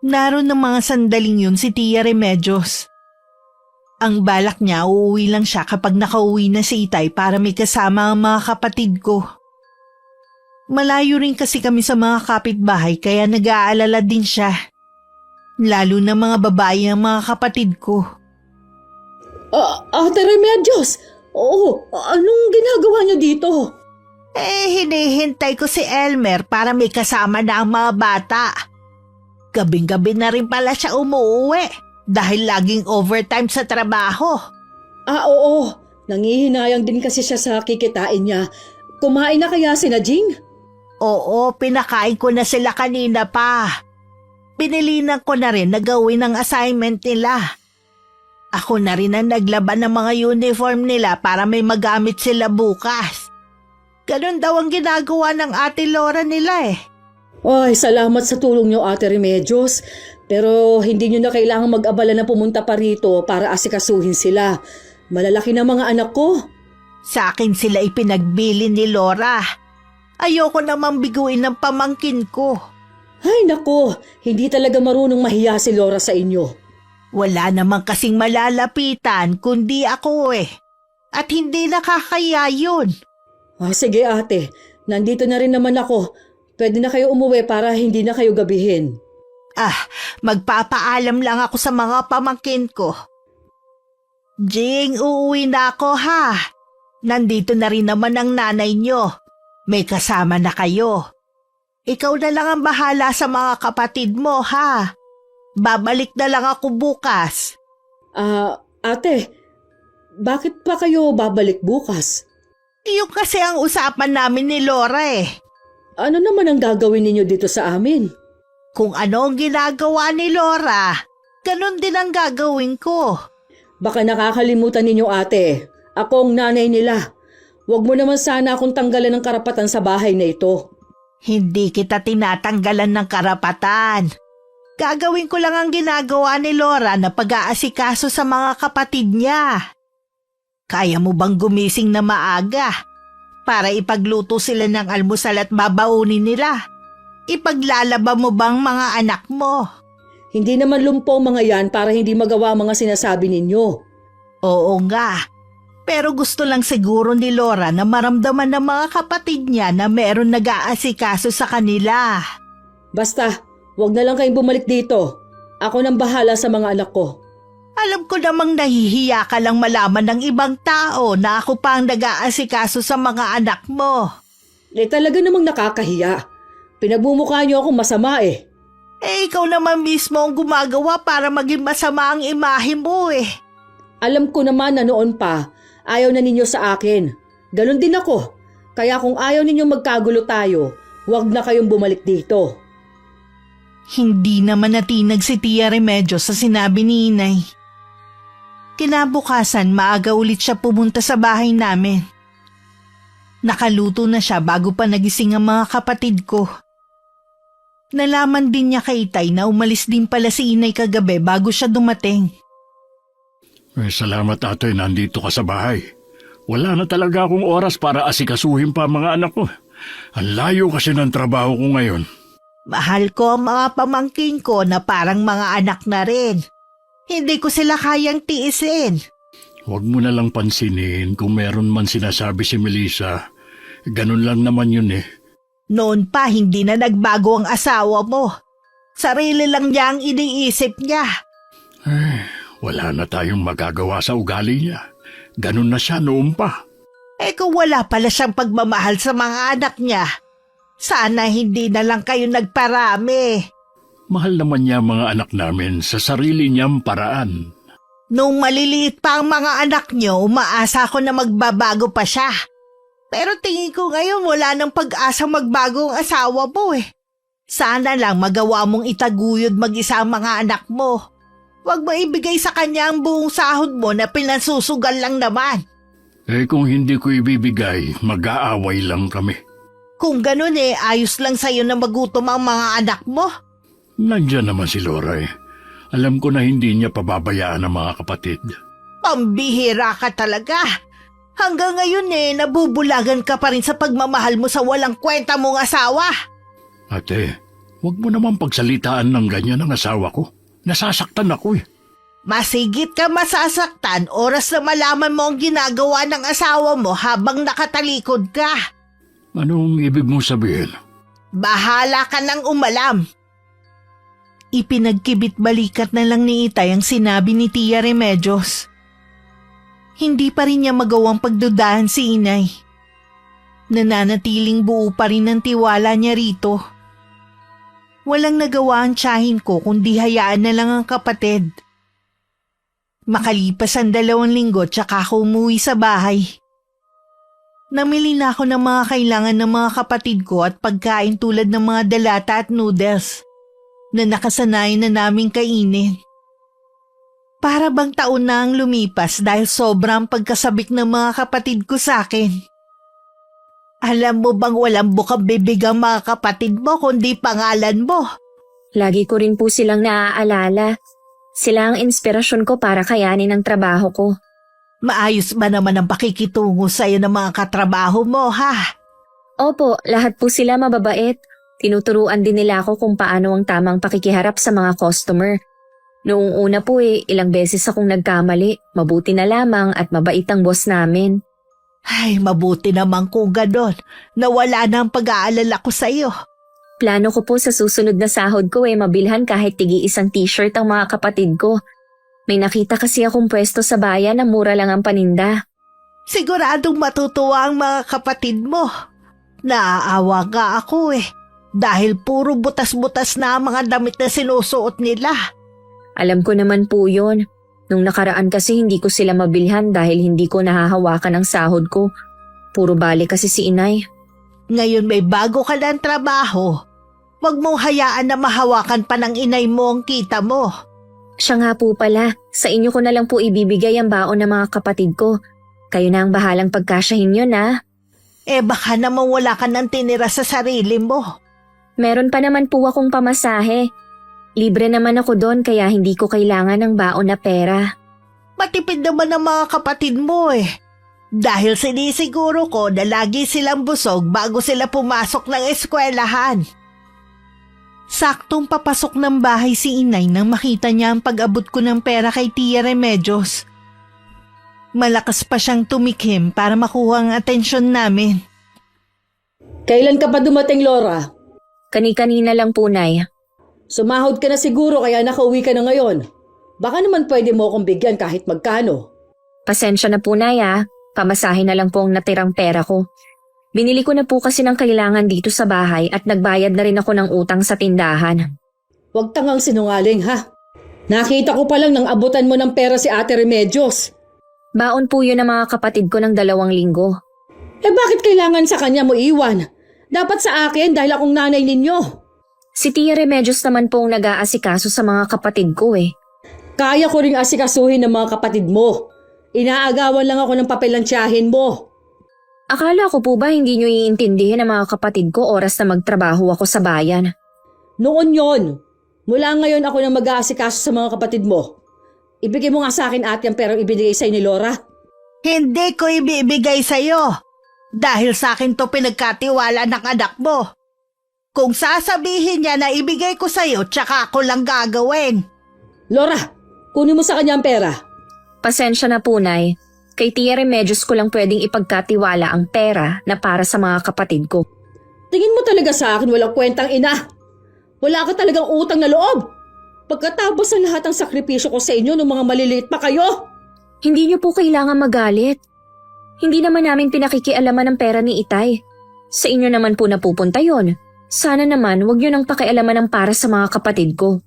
Naroon ng mga sandaling yun si Tia Remedios. Ang balak niya uuwi lang siya kapag nakauwi na si Itay para may kasama ang mga kapatid ko. Malayo rin kasi kami sa mga kapitbahay kaya nag-aalala din siya. Lalo na mga babae ang mga kapatid ko. Ate Remedios! Oo, anong ginagawa niyo dito? Hinihintay ko si Elmer para may kasama na ang mga bata. Gabing-gabi na rin pala siya umuwi dahil laging overtime sa trabaho. Oo. Nangihinayang din kasi siya sa kikitain niya. Kumain na kaya si Jing? Oo, pinakain ko na sila kanina pa. Pinilinan ko na rin na gawin ang assignment nila. Ako na rin ang naglaban ng mga uniform nila para may magamit sila bukas. Ganon daw ang ginagawa ng ate Laura nila eh. Ay, salamat sa tulong niyo, Ate Remedios. Pero hindi niyo na kailangang mag-abala na pumunta pa rito para asikasuhin sila. Malalaki na mga anak ko. Sa akin sila ipinagbili ni Laura. Ayoko namang biguin ng pamangkin ko. Ay nako, hindi talaga marunong mahiya si Laura sa inyo. Wala namang kasing malalapitan kundi ako eh. At hindi nakakaya yun. Sige ate, nandito na rin naman ako. Pwede na kayo umuwi para hindi na kayo gabihin. Magpapaalam lang ako sa mga pamangkin ko. Jing, uuwi na ako ha. Nandito na rin naman ang nanay nyo. May kasama na kayo. Ikaw na lang ang bahala sa mga kapatid mo ha. Babalik na lang ako bukas. Ate, bakit pa kayo babalik bukas? Yung kasi ang usapan namin ni Laura eh. Ano naman ang gagawin ninyo dito sa amin? Kung ano ang ginagawa ni Laura, ganun din ang gagawin ko. Baka nakakalimutan ninyo ate. Ako ang nanay nila. Huwag mo naman sana akong tanggalan ng karapatan sa bahay na ito. Hindi kita tinatanggalan ng karapatan. Gagawin ko lang ang ginagawa ni Laura na pag-aasikaso sa mga kapatid niya. Kaya mo bang gumising na maaga para ipagluto sila ng almusal at babaunin nila? Ipaglalaba mo bang mga anak mo? Hindi naman lumpo mga yan para hindi magawa ang mga sinasabi ninyo. Oo nga. Pero gusto lang siguro ni Laura na maramdaman ng mga kapatid niya na meron nag-aasikaso sa kanila. Basta, huwag na lang kayong bumalik dito. Ako nang bahala sa mga anak ko. Alam ko namang nahihiya ka lang malaman ng ibang tao na ako pa ang nag-aasikaso sa mga anak mo. Talaga namang nakakahiya. Pinagmumukha niyo akong masama eh. Ikaw naman mismo ang gumagawa para maging masama ang imahe mo eh. Alam ko naman na noon pa, ayaw na ninyo sa akin. Ganon din ako. Kaya kung ayaw ninyo magkagulo tayo, huwag na kayong bumalik dito. Hindi naman natinag si Tia Remedios sa sinabi ni Inay. Kinabukasan, maaga ulit siya pumunta sa bahay namin. Nakaluto na siya bago pa nagising ang mga kapatid ko. Nalaman din niya kay Itay na umalis din pala si Inay kagabi bago siya dumating. Salamat ate, nandito ka sa bahay. Wala na talaga akong oras para asikasuhin pa ang mga anak ko. Ang layo kasi ng trabaho ko ngayon. Mahal ko ang mga pamangkin ko na parang mga anak na rin. Hindi ko sila kayang tiisin. Huwag mo na lang pansinin kung meron man sinasabi si Melissa. Ganun lang naman yun eh. Noon pa hindi na nagbago ang asawa mo. Sarili lang niya ang iniisip niya. Wala na tayong magagawa sa ugali niya. Ganun na siya noon pa. Kung wala pala siyang pagmamahal sa mga anak niya, sana hindi na lang kayo nagparami. Mahal naman niya ang mga anak namin sa sarili niyang paraan. Nung maliliit pa ang mga anak niyo, umaasa ko na magbabago pa siya. Pero tingin ko ngayon wala nang pag-asa magbago ang asawa mo eh. Sana lang magawa mong itaguyod mag-isa ang mga anak mo. Huwag mo ibigay sa kanya ang buong sahod mo na pinasusugal lang naman. Kung hindi ko ibibigay, mag-aaway lang kami. Kung ganun ayos lang sa'yo na magutom ang mga anak mo. Nandiyan naman si Laura eh. Alam ko na hindi niya pababayaan ang mga kapatid. Pambihira ka talaga. Hanggang ngayon nabubulagan ka pa rin sa pagmamahal mo sa walang kwenta mong asawa. Ate, huwag mo naman pagsalitaan ng ganyan ang asawa ko. Nasasaktan ako eh. Masigit ka masasaktan oras na malaman mo ang ginagawa ng asawa mo habang nakatalikod ka. Anong ibig mong sabihin? Bahala ka nang umalam. Ipinagkibit balikat na lang ni Itay ang sinabi ni Tia Remedios. Hindi pa rin niya magawang pagdudahan si Inay. Nananatiling buo pa rin ang tiwala niya rito. Walang nagawa ang tiyahin ko kundi hayaan na lang ang kapatid. Makalipas ang 2 linggo tsaka ako umuwi sa bahay. Namili na ako ng mga kailangan ng mga kapatid ko at pagkain tulad ng mga dalata at noodles na nakasanayan na naming kainin. Para bang taon na ang lumipas dahil sobrang pagkasabik ng mga kapatid ko sa akin. Alam mo bang walang bukang bibig ang mga kapatid mo kundi pangalan mo? Lagi ko rin po silang naaalala. Sila ang inspirasyon ko para kayanin ang trabaho ko. Maayos ba naman ang pakikitungo sa'yo ng mga katrabaho mo, ha? Opo, lahat po sila mababait. Tinuturuan din nila ako kung paano ang tamang pakikiharap sa mga customer. Noong una po ilang beses akong nagkamali. Mabuti na lamang at mabait ang boss namin. Ay, mabuti naman kung ganon. Nawala na ang pag-aalala ko sa'yo. Plano ko po sa susunod na sahod ko mabilhan kahit tigi-isang t-shirt ang mga kapatid ko. May nakita kasi akong pwesto sa bayan na mura lang ang paninda. Siguradong matutuwa ang mga kapatid mo. Naaawa nga ako dahil puro butas-butas na ang mga damit na sinusuot nila. Alam ko naman po yun. Nung nakaraan kasi hindi ko sila mabilhan dahil hindi ko nahahawakan ang sahod ko. Puro bali kasi si Inay. Ngayon may bago ka ng trabaho. Huwag mong hayaan na mahawakan pa ng inay mo ang kita mo. Siya nga po pala, sa inyo ko na lang po ibibigay ang baon ng mga kapatid ko. Kayo na ang bahalang pagkasyahin yun Baka naman wala ka nang tinira sa sarili mo. Meron pa naman po akong pamasahe. Libre naman ako doon kaya hindi ko kailangan ng baon na pera. Matipid naman ang mga kapatid mo Dahil sinisiguro ko na lagi silang busog bago sila pumasok ng eskwelahan. Saktong papasok ng bahay si inay nang makita niya ang pag-abot ko ng pera kay Tia Remedios. Malakas pa siyang tumikim para makuha ang atensyon namin. Kailan ka pa dumating, Laura? Kani-kanina lang po, Nay. Sumahod ka na siguro kaya nakauwi ka na ngayon. Baka naman pwede mo akong bigyan kahit magkano. Pasensya na po, Nay Pamasahe na lang po ang natirang pera ko. Binili ko na po kasi ng kailangan dito sa bahay at nagbayad na rin ako ng utang sa tindahan. Huwag tangang sinungaling, ha? Nakita ko pa lang nang abutan mo ng pera si Ate Remedios. Baon po yun ng mga kapatid ko ng 2 linggo. Bakit kailangan sa kanya mo iwan? Dapat sa akin dahil akong nanay ninyo. Si Tia Remedios naman po ang nag-aasikaso sa mga kapatid ko Kaya ko ring asikasuhin ng mga kapatid mo. Inaagawan lang ako ng papel ng tiyahin mo. Akala ko po ba hindi nyo iintindihin ng mga kapatid ko oras na magtrabaho ako sa bayan? Noon yon. Mula ngayon ako nang mag-aasikaso sa mga kapatid mo. Ibigay mo nga sa akin ate ang perang ibinigay sa'yo ni Laura. Hindi ko ibibigay sa'yo. Dahil sa akin to pinagkatiwala ng anak mo. Kung sasabihin niya na ibigay ko sa'yo, tsaka ako lang gagawin. Laura, kunin mo sa kanya ang pera. Pasensya na po, Nay. Kay Tia Remedios ko lang pwedeng ipagkatiwala ang pera na para sa mga kapatid ko. Tingin mo talaga sa akin walang kwentang ina. Wala ka talagang utang na loob. Pagkatapos ng lahat ng sakripisyo ko sa inyo nung mga maliliit pa kayo. Hindi niyo po kailangan magalit. Hindi naman namin pinakikialaman ng pera ni Itay. Sa inyo naman po napupunta yon. Sana naman wag niyo nang pakialaman ng para sa mga kapatid ko.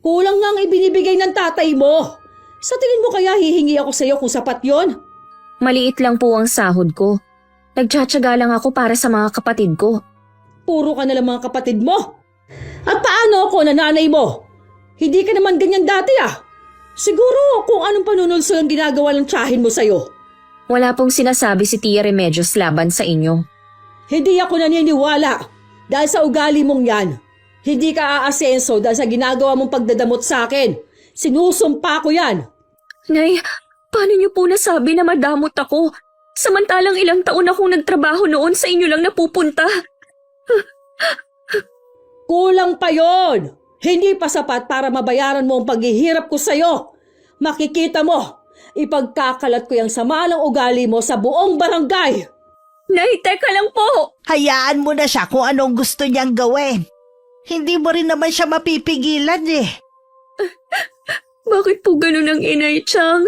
Kulang nga ang ibinibigay ng tatay mo. Sa tingin mo kaya hihingi ako sa iyo kung sapat yon? Maliit lang po ang sahod ko. Nagtsatsaga lang ako para sa mga kapatid ko. Puro ka na lang mga kapatid mo. At paano ako na nanay mo? Hindi ka naman ganyan dati Siguro kung anong panunulso ang ginagawa ng tiyahin mo sa'yo. Wala pong sinasabi si Tia Remedios laban sa inyo. Hindi ako naniniwala dahil sa ugali mong yan. Hindi ka aasenso dahil sa ginagawa mong pagdadamot sa akin. Sinusumpa ko yan. Nay, paano niyo po nasabi na madamot ako? Samantalang ilang taon akong nagtrabaho noon sa inyo lang napupunta. Kulang pa yon. Hindi pa sapat para mabayaran mo ang paghihirap ko sa'yo. Makikita mo, ipagkakalat ko yung sama ng ugali mo sa buong barangay. Nay, teka lang po. Hayaan mo na siya kung anong gusto niyang gawin. Hindi mo rin naman siya mapipigilan Bakit po ganun ang Inay Chang?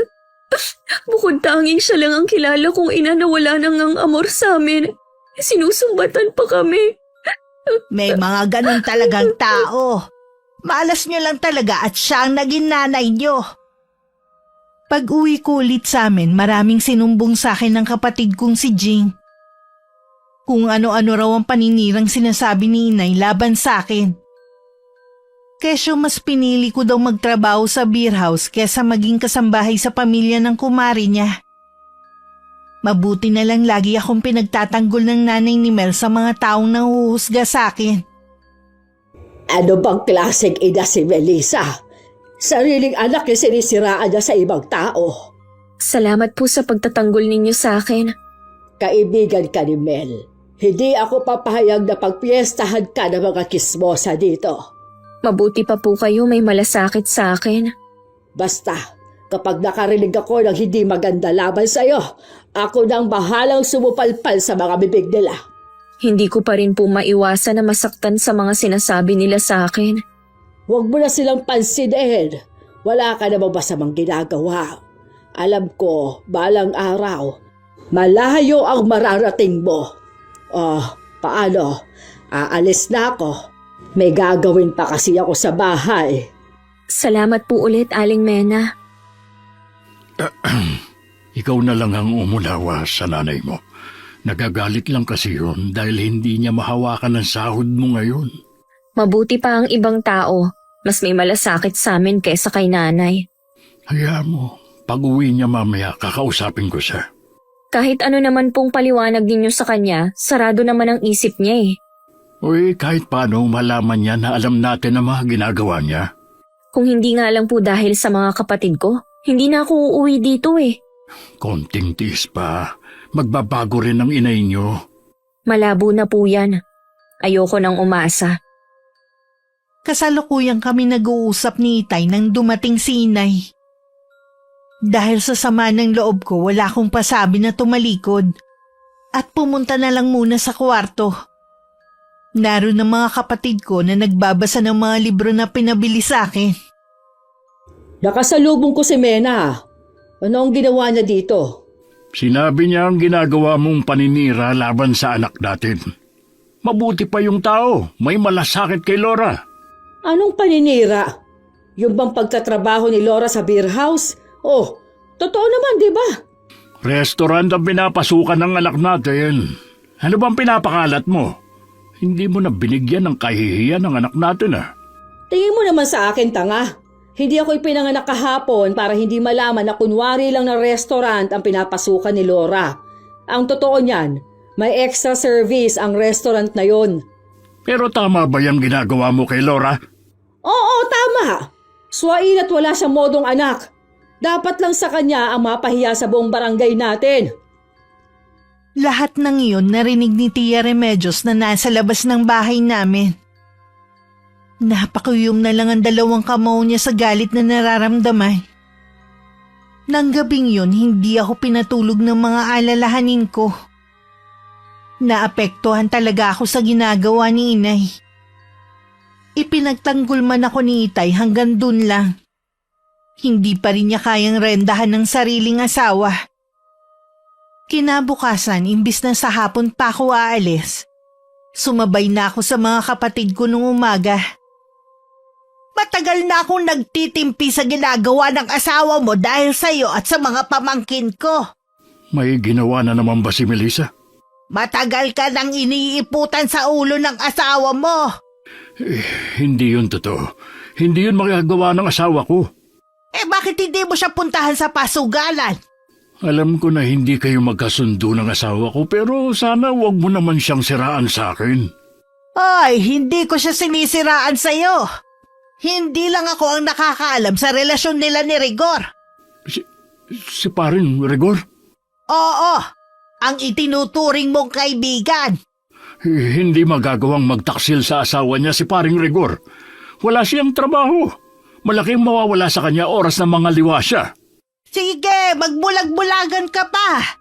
Bukod tanging siya lang ang kilala kong ina na wala nang ang amor sa amin. Sinusumbatan pa kami. May mga ganun talagang tao. Malas niyo lang talaga at siya ang naging nanay niyo. Pag-uwi ko ulit sa amin, maraming sinumbong sa akin ng kapatid kong si Jing. Kung ano-ano raw ang paninirang sinasabi ni inay laban sa akin. Kesyo mas pinili ko daw magtrabaho sa beer house kesa maging kasambahay sa pamilya ng kumari niya. Mabuti na lang lagi akong pinagtatanggol ng nanay ni Mel sa mga taong nanguhusga sa akin. Ano bang klaseng ina si Melissa? Sariling anak yung sinisiraan niya sa ibang tao. Salamat po sa pagtatanggol ninyo sa akin. Kaibigan ka ni Mel. Hindi ako papahayag na pagpiestahan ka ng mga kismosa dito. Mabuti pa po kayo may malasakit sa akin. Basta, kapag nakarinig ako ng hindi maganda laban sa'yo, ako nang bahalang sumupalpal sa mga bibig nila. Hindi ko pa rin po maiwasan na masaktan sa mga sinasabi nila sa akin. Huwag mo na silang pansinin. Wala ka namang masamang ginagawa. Alam ko, balang araw, malayo ang mararating mo. Paano? Aalis na ako. May gagawin pa kasi ako sa bahay. Salamat po ulit, Aling Mena. Ikaw na lang ang umulawa sa nanay mo. Nagagalit lang kasi yun dahil hindi niya mahawakan ang sahod mo ngayon. Mabuti pa ang ibang tao. Mas may malasakit sa amin kaysa kay nanay. Hayaan mo, pag uwi niya mamaya kakausapin ko siya. Kahit ano naman pong paliwanag ninyo sa kanya, sarado naman ang isip niya eh. Uy, kahit paano malaman niya na alam natin ang mga ginagawa niya. Kung hindi nga lang po dahil sa mga kapatid ko, hindi na ako uuwi dito eh. Konting tiis pa. Magbabago rin ang inay niyo. Malabo na po yan. Ayoko nang umasa. Kasalukuyang kami nag-uusap ni Itay nang dumating si Inay. Dahil sa sama ng loob ko, wala akong pasabi na tumalikod at pumunta na lang muna sa kwarto. Naroon ang mga kapatid ko na nagbabasa ng mga libro na pinabili sa akin. Nakasalubong ko si Mena. Ano ang ginawa niya dito? Sinabi niya ang ginagawa mong paninira laban sa anak natin. Mabuti pa yung tao. May malasakit kay Laura. Anong paninira? Yung bang pagtatrabaho ni Laura sa beer house? Oh, totoo naman, di ba? Restaurant ang pinapasukan ng anak natin. Ano bang pinapakalat mo? Hindi mo na binigyan ng kahihiyan ng anak natin Tingin mo naman sa akin, tanga. Hindi ako ipinanganak kahapon para hindi malaman na kunwari lang na restaurant ang pinapasukan ni Laura. Ang totoo niyan, may extra service ang restaurant na yon. Pero tama ba yung ginagawa mo kay Laura? Oo, tama. Swain at wala siyang modong anak. Dapat lang sa kanya ang mapahiya sa buong barangay natin. Lahat ng iyon narinig ni Tia Remedios na nasa labas ng bahay namin. Napakuyom na lang ang dalawang kamao niya sa galit na nararamdaman. Nang gabing yun, hindi ako pinatulog ng mga alalahanin ko. Naapektuhan talaga ako sa ginagawa ni Inay. Ipinagtanggol man ako ni Itay hanggang dun lang. Hindi pa rin niya kayang rendahan ng sariling asawa. Kinabukasan, imbis na sa hapon pa ako aalis, sumabay na ako sa mga kapatid ko nung umaga. Matagal na akong nagtitimpi sa ginagawa ng asawa mo dahil sa'yo at sa mga pamangkin ko. May ginawa na naman ba si Melissa? Matagal ka nang iniiputan sa ulo ng asawa mo. Hindi yun totoo. Hindi yun magagawa ng asawa ko. Bakit hindi mo siya puntahan sa pasugalan? Alam ko na hindi kayo magkasundo ng asawa ko pero sana wag mo naman siyang siraan sa akin. Ay, hindi ko siya sinisiraan sa'yo. Hindi lang ako ang nakakaalam sa relasyon nila ni Rigor. Si paring Rigor? Oo, ang itinuturing mong kaibigan. Hindi magagawang magtaksil sa asawa niya si paring Rigor. Wala siyang trabaho. Malaking mawawala sa kanya oras ng mga liwa siya. Sige, magbulag-bulagan ka pa.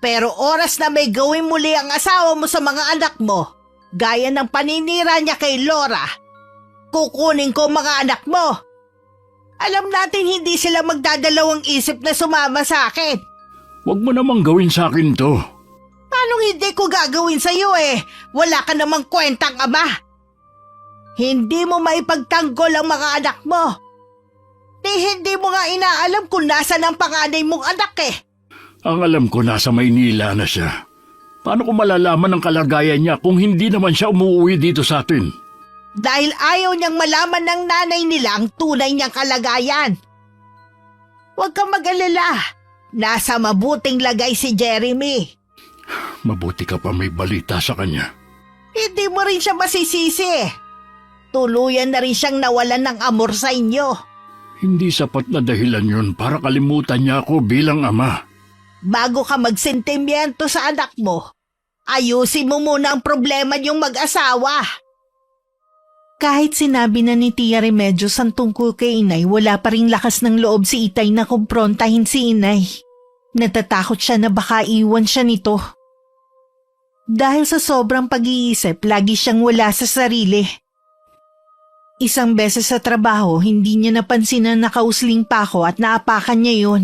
Pero oras na may gawin muli ang asawa mo sa mga anak mo, gaya ng paninira niya kay Laura, kukunin ko mga anak mo. Alam natin hindi sila magdadalawang isip na sumama sa akin. Huwag mo namang gawin sa akin to. Paano hindi ko gagawin sa'yo Wala ka namang kwentang ama. Hindi mo maipagtanggol ang mga anak mo. Hindi mo nga inaalam kung nasan ang panganay mong anak Ang alam ko nasa Maynila na siya. Paano ko malalaman ang kalagayan niya kung hindi naman siya umuwi dito sa atin? Dahil ayaw niyang malaman ng nanay nila ang tunay niyang kalagayan. Huwag kang mag-alala. Nasa mabuting lagay si Jeremy. Mabuti ka pa may balita sa kanya. Hindi mo rin siya masisisi. Tuluyan na rin siyang nawalan ng amor sa inyo. Hindi sapat na dahilan yun para kalimutan niya ako bilang ama. Bago ka magsentimiento sa anak mo, ayusin mo muna ang problema niyong mag-asawa. Kahit sinabi na ni Tia Remedios ang tungkol kay Inay, wala pa ring lakas ng loob si Itay na kumprontahin si Inay. Natatakot siya na baka iwan siya nito. Dahil sa sobrang pag-iisip, lagi siyang wala sa sarili. Isang beses sa trabaho, hindi niya napansin na nakausling pa ako at naapakan niya yon.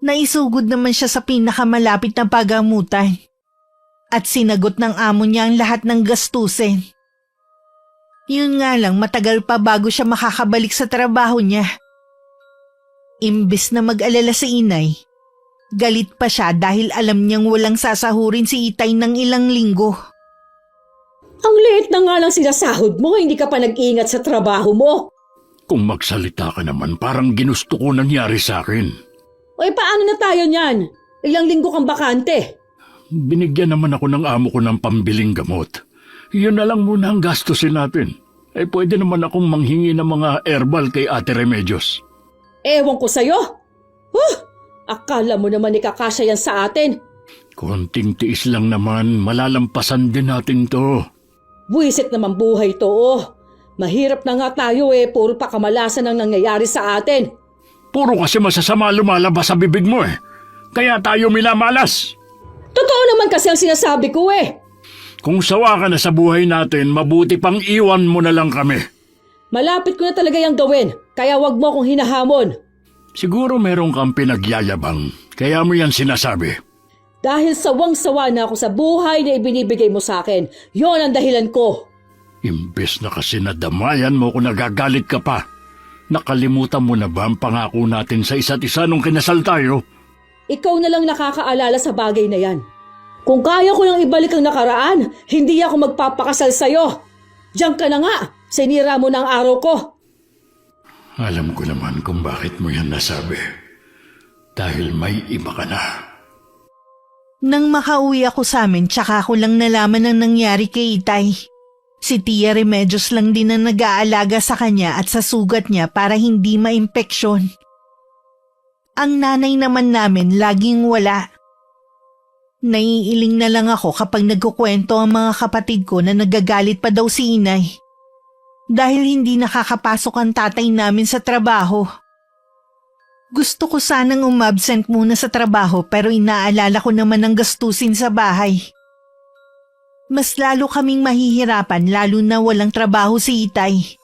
Naisugod naman siya sa pinakamalapit na pagamutan. At sinagot ng amo niya ang lahat ng gastusin. Yun nga lang, matagal pa bago siya makakabalik sa trabaho niya. Imbes na mag-alala si Inay, galit pa siya dahil alam niyang walang sasahurin si Itay ng ilang linggo. Ang liit na nga lang sinasahod mo, hindi ka pa nag-ingat sa trabaho mo. Kung magsalita ka naman, parang ginusto ko nangyari sa akin. O paano na tayo niyan? Ilang linggo kang bakante. Binigyan naman ako ng amo ko ng pambiling gamot. Yun na lang muna ang gastusin natin. Pwede naman akong manghingi ng mga herbal kay Ate Remedios. Ewan ko sa'yo. Akala mo naman ikakasya yan sa atin. Konting tiis lang naman, malalampasan din natin to. Buwisit naman buhay to, Mahirap na nga tayo puro pa kamalasan ang nangyayari sa atin. Puro kasi masasama lumalabas sa bibig mo Kaya tayo minamalas. Totoo naman kasi ang sinasabi ko Kung sawa ka na sa buhay natin, mabuti pang iwan mo na lang kami. Malapit ko na talaga yung gawin, kaya wag mo akong hinahamon. Siguro meron kang pinagyayabang, kaya mo yan sinasabi. Dahil sawang-sawa na ako sa buhay na ibinibigay mo sa akin, yon ang dahilan ko. Imbes na kasi nadamayan mo kung nagagalit ka pa. Nakalimutan mo na ba ang pangako natin sa isa't isa nung kinasal tayo? Ikaw na lang nakakaalala sa bagay na yan. Kung kaya ko lang ibalik ang nakaraan, hindi ako magpapakasal sa'yo. Diyan ka na nga, sinira mo ng araw ko. Alam ko naman kung bakit mo yan nasabi. Dahil may iba ka na. Nang makauwi ako sa amin, tsaka ko lang nalaman ang nangyari kay Itay. Si Tia Remedios lang din ang nag-aalaga sa kanya at sa sugat niya para hindi maimpeksyon. Ang nanay naman namin laging wala. Naiiling na lang ako kapag nagkukwento ang mga kapatid ko na nagagalit pa daw si Inay. Dahil hindi nakakapasok ang tatay namin sa trabaho. Gusto ko sanang umabsent muna sa trabaho pero inaalala ko naman ang gastusin sa bahay. Mas lalo kaming mahihirapan lalo na walang trabaho si Itay.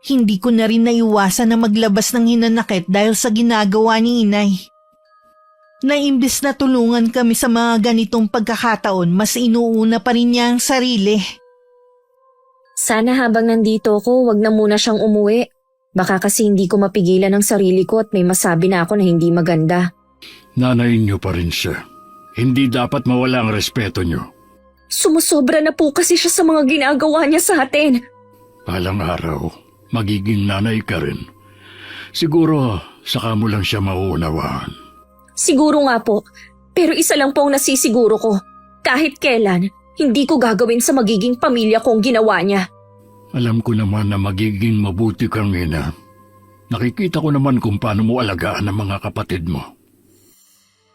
Hindi ko na rin naiwasan na maglabas ng hinanakit dahil sa ginagawa ni Inay. Na imbis na tulungan kami sa mga ganitong pagkakataon, mas inuuna pa rin niya ang sarili. Sana habang nandito ako, wag na muna siyang umuwi. Baka kasi hindi ko mapigilan ang sarili ko at may masabi na ako na hindi maganda. Nanay niyo pa rin siya. Hindi dapat mawala ang respeto niyo. Sumusobra na po kasi siya sa mga ginagawa niya sa atin. Balang araw, magiging nanay ka rin. Siguro, saka mo lang siya mauunawaan. Siguro nga po, pero isa lang po ang nasisiguro ko. Kahit kailan, hindi ko gagawin sa magiging pamilya ko ang ginawa niya. Alam ko naman na magiging mabuti kang ina. Nakikita ko naman kung paano mo alagaan ang mga kapatid mo.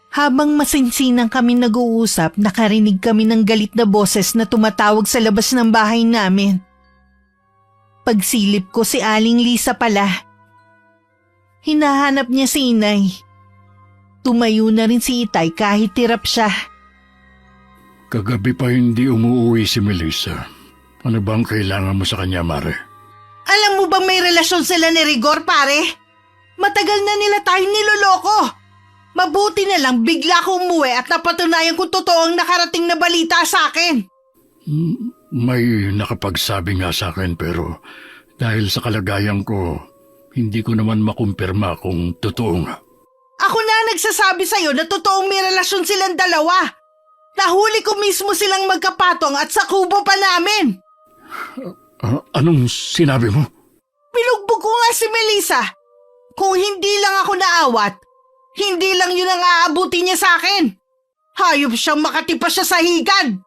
Habang masinsinang kami nag-uusap, nakarinig kami ng galit na boses na tumatawag sa labas ng bahay namin. Pagsilip ko si Aling Lisa pala. Hinahanap niya si Inay. Tumayo na rin si Itay kahit tirap siya. Kagabi pa hindi umuwi si Melissa. Ano bang kailangan mo sa kanya, Mare? Alam mo bang may relasyon sila ni Rigor, pare? Matagal na nila tayong niloloko. Mabuti na lang bigla ko umuwi at napatunayan kung totoo ang nakarating na balita sa akin. May nakapagsabi nga sa akin pero dahil sa kalagayan ko, hindi ko naman makumpirma kung totoo nga. Ako na nagsasabi sa'yo na totoong may relasyon silang dalawa. Nahuli ko mismo silang magkapatong at sa kubo pa namin. Anong sinabi mo? Pinugbog ko nga si Melissa. Kung hindi lang ako naawat, hindi lang yun ang aabuti niya sa akin. Hayop siyang makatipas siya sa higad.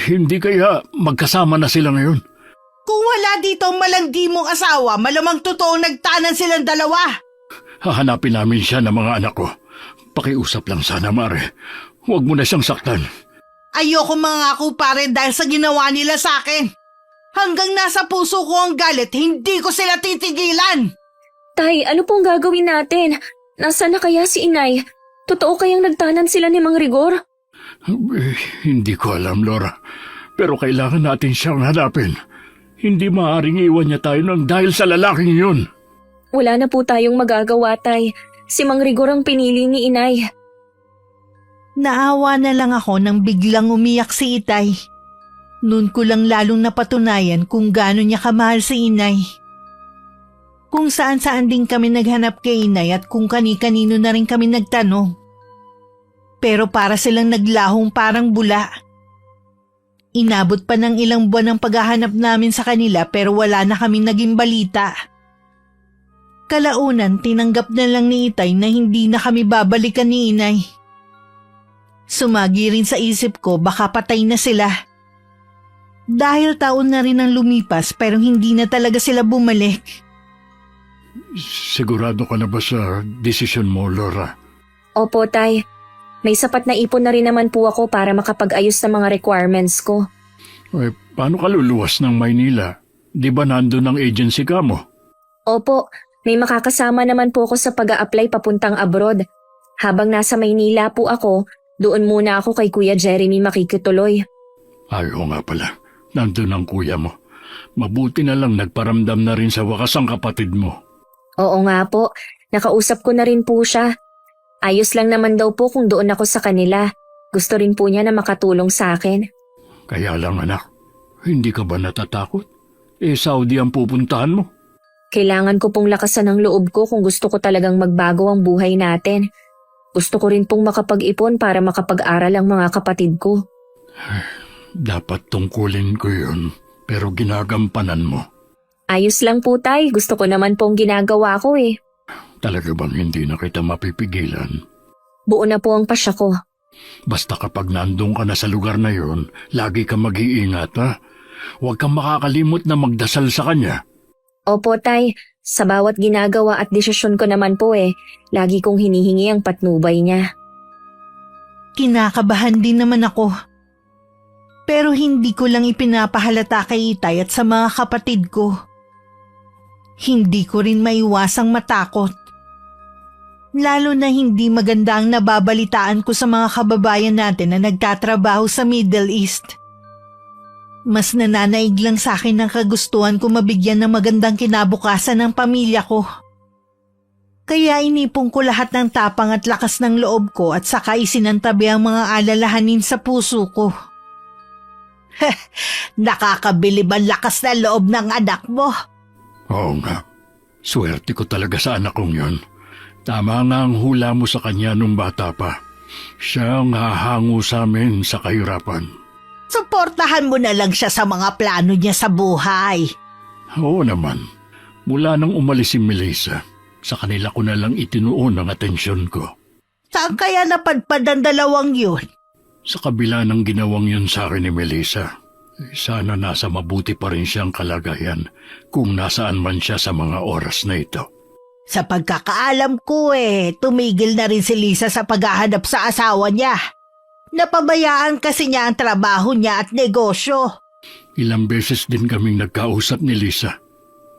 Hindi kaya magkasama na sila ngayon? Kung wala dito ang malandi mong asawa, malamang totoong nagtanan silang dalawa. Hahanapin namin siya ng mga anak ko. Pakiusap lang sana, Mare. Huwag mo na siyang saktan. Ayoko mangako pare dahil sa ginawa nila sa akin. Hanggang nasa puso ko ang galit, hindi ko sila titigilan. Tay, ano pong gagawin natin? Nasaan na kaya si Inay? Totoo kayang nagtanan sila ni Mang Rigor? Hindi ko alam, Laura. Pero kailangan natin siyang hanapin. Hindi maaaring iwan niya tayo nang dahil sa lalaking yun. Wala na po tayong magagawa, Tay. Si Mang Rigor ang pinili ni Inay. Naawa na lang ako nang biglang umiyak si Itay. Noon ko lang lalong napatunayan kung gaano niya kamahal si Inay. Kung saan-saan din kami naghanap kay Inay at kung kani-kanino na rin kami nagtanong. Pero para silang naglahong parang bula. Inabot pa ng ilang buwan ang paghahanap namin sa kanila pero wala na kaming naging balita. Kalaunan tinanggap na lang ni Itay na hindi na kami babalikan ni Inay. Sumagi rin sa isip ko baka patay na sila. Dahil taon na rin ang lumipas pero hindi na talaga sila bumalik. Sigurado ka na ba sa desisyon mo, Laura? Opo, Tay. May sapat na ipon na rin naman po ako para makapag-ayos ng mga requirements ko. Paano ka luluwas ng Maynila? Di ba nandun ang agency ka mo? Opo, may makakasama naman po ako sa pag-a-apply papuntang abroad. Habang nasa Maynila po ako, doon muna ako kay Kuya Jeremy makikituloy. Oo nga pala. Nandun ang kuya mo. Mabuti na lang nagparamdam na rin sa wakas ang kapatid mo. Oo nga po, nakausap ko na rin po siya. Ayos lang naman daw po kung doon ako sa kanila. Gusto rin po niya na makatulong sa akin. Kaya lang anak, hindi ka ba natatakot? Saudi ang pupuntahan mo. Kailangan ko pong lakasan ang loob ko kung gusto ko talagang magbago ang buhay natin. Gusto ko rin pong makapag-ipon para makapag-aral ang mga kapatid ko. Dapat tungkulin ko yun, pero ginagampanan mo. Ayos lang po, Tay. Gusto ko naman pong ginagawa ko eh. Talaga bang hindi na kita mapipigilan? Buo na po ang pasya ko. Basta kapag nandun ka na sa lugar na yon, lagi ka mag-iingat ha. Huwag kang makakalimot na magdasal sa kanya. Opo, Tay. Sa bawat ginagawa at desisyon ko naman po lagi kong hinihingi ang patnubay niya. Kinakabahan din naman ako. Pero hindi ko lang ipinapahalata kay Itay at sa mga kapatid ko. Hindi ko rin maiwasang matakot. Lalo na hindi maganda ang nababalitaan ko sa mga kababayan natin na nagtatrabaho sa Middle East. Mas nananaig lang sa akin ang kagustuhan ko mabigyan ng magandang kinabukasan ng pamilya ko. Kaya inipon ko lahat ng tapang at lakas ng loob ko at saka isinantabi ang mga alalahanin sa puso ko. Nakakabilib ang lakas na loob ng anak mo. Oo nga. Swerte ko talaga sa anak kong yun. Tama nga ang hula mo sa kanya nung bata pa. Siya ang hahango sa amin sa kahirapan. Suportahan mo na lang siya sa mga plano niya sa buhay. Oo naman. Mula nang umalis si Melissa, sa kanila ko na lang itinuon ang atensyon ko. Saan kaya napadpad ang dalawang yun? Sa kabila ng ginawang yun sa akin ni Melissa, sana nasa mabuti pa rin siyang kalagayan kung nasaan man siya sa mga oras na ito. Sa pagkakaalam ko tumigil na rin si Lisa sa paghahanap sa asawa niya. Napabayaan kasi niya ang trabaho niya at negosyo. Ilang beses din kaming nagkausap ni Lisa.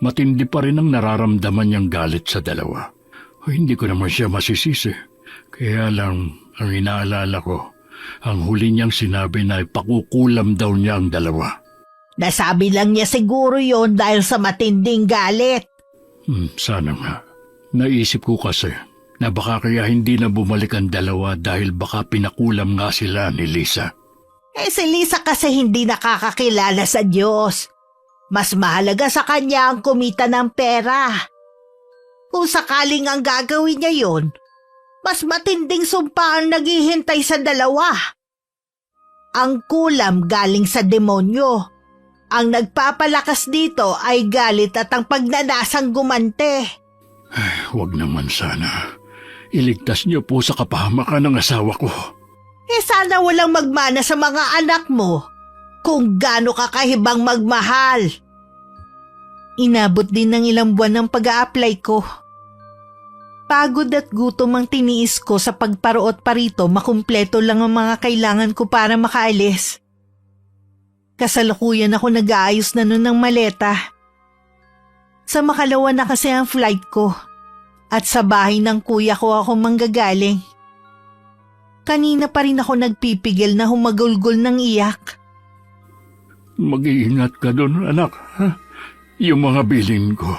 Matindi pa rin ang nararamdaman niyang galit sa dalawa. Hindi ko naman siya masisisi. Kaya lang ang inaalala ko, ang huli niyang sinabi na ipakukulam daw niya ang dalawa. Nasabi lang niya siguro yon dahil sa matinding galit. Sana nga. Naisip ko kasi na baka kaya hindi na bumalik ang dalawa dahil baka pinakulam nga sila ni Lisa. Si Lisa kasi hindi nakakakilala sa Diyos. Mas mahalaga sa kanya ang kumita ng pera. Kung sakaling ang gagawin niya yon, mas matinding sumpa ang naghihintay sa dalawa. Ang kulam galing sa demonyo. Ang nagpapalakas dito ay galit at ang pagnanasang gumante. Huwag naman sana. Iligtas niyo po sa kapahamakan ng asawa ko. Sana walang magmana sa mga anak mo kung gaano ka kahibang magmahal. Inabot din ng ilang buwan ng pag-a-apply ko. Pagod at gutom ang tiniis ko sa pagparoot pa rito, makumpleto lang ang mga kailangan ko para makaalis. Kasalukuyan ako nag-aayos na nun ng maleta. Sa makalawa na kasi ang flight ko at sa bahay ng kuya ko ako manggagaling. Kanina pa rin ako nagpipigil na humagulgol ng iyak. Mag-iingat ka doon, anak. Ha? Yung mga bilin ko,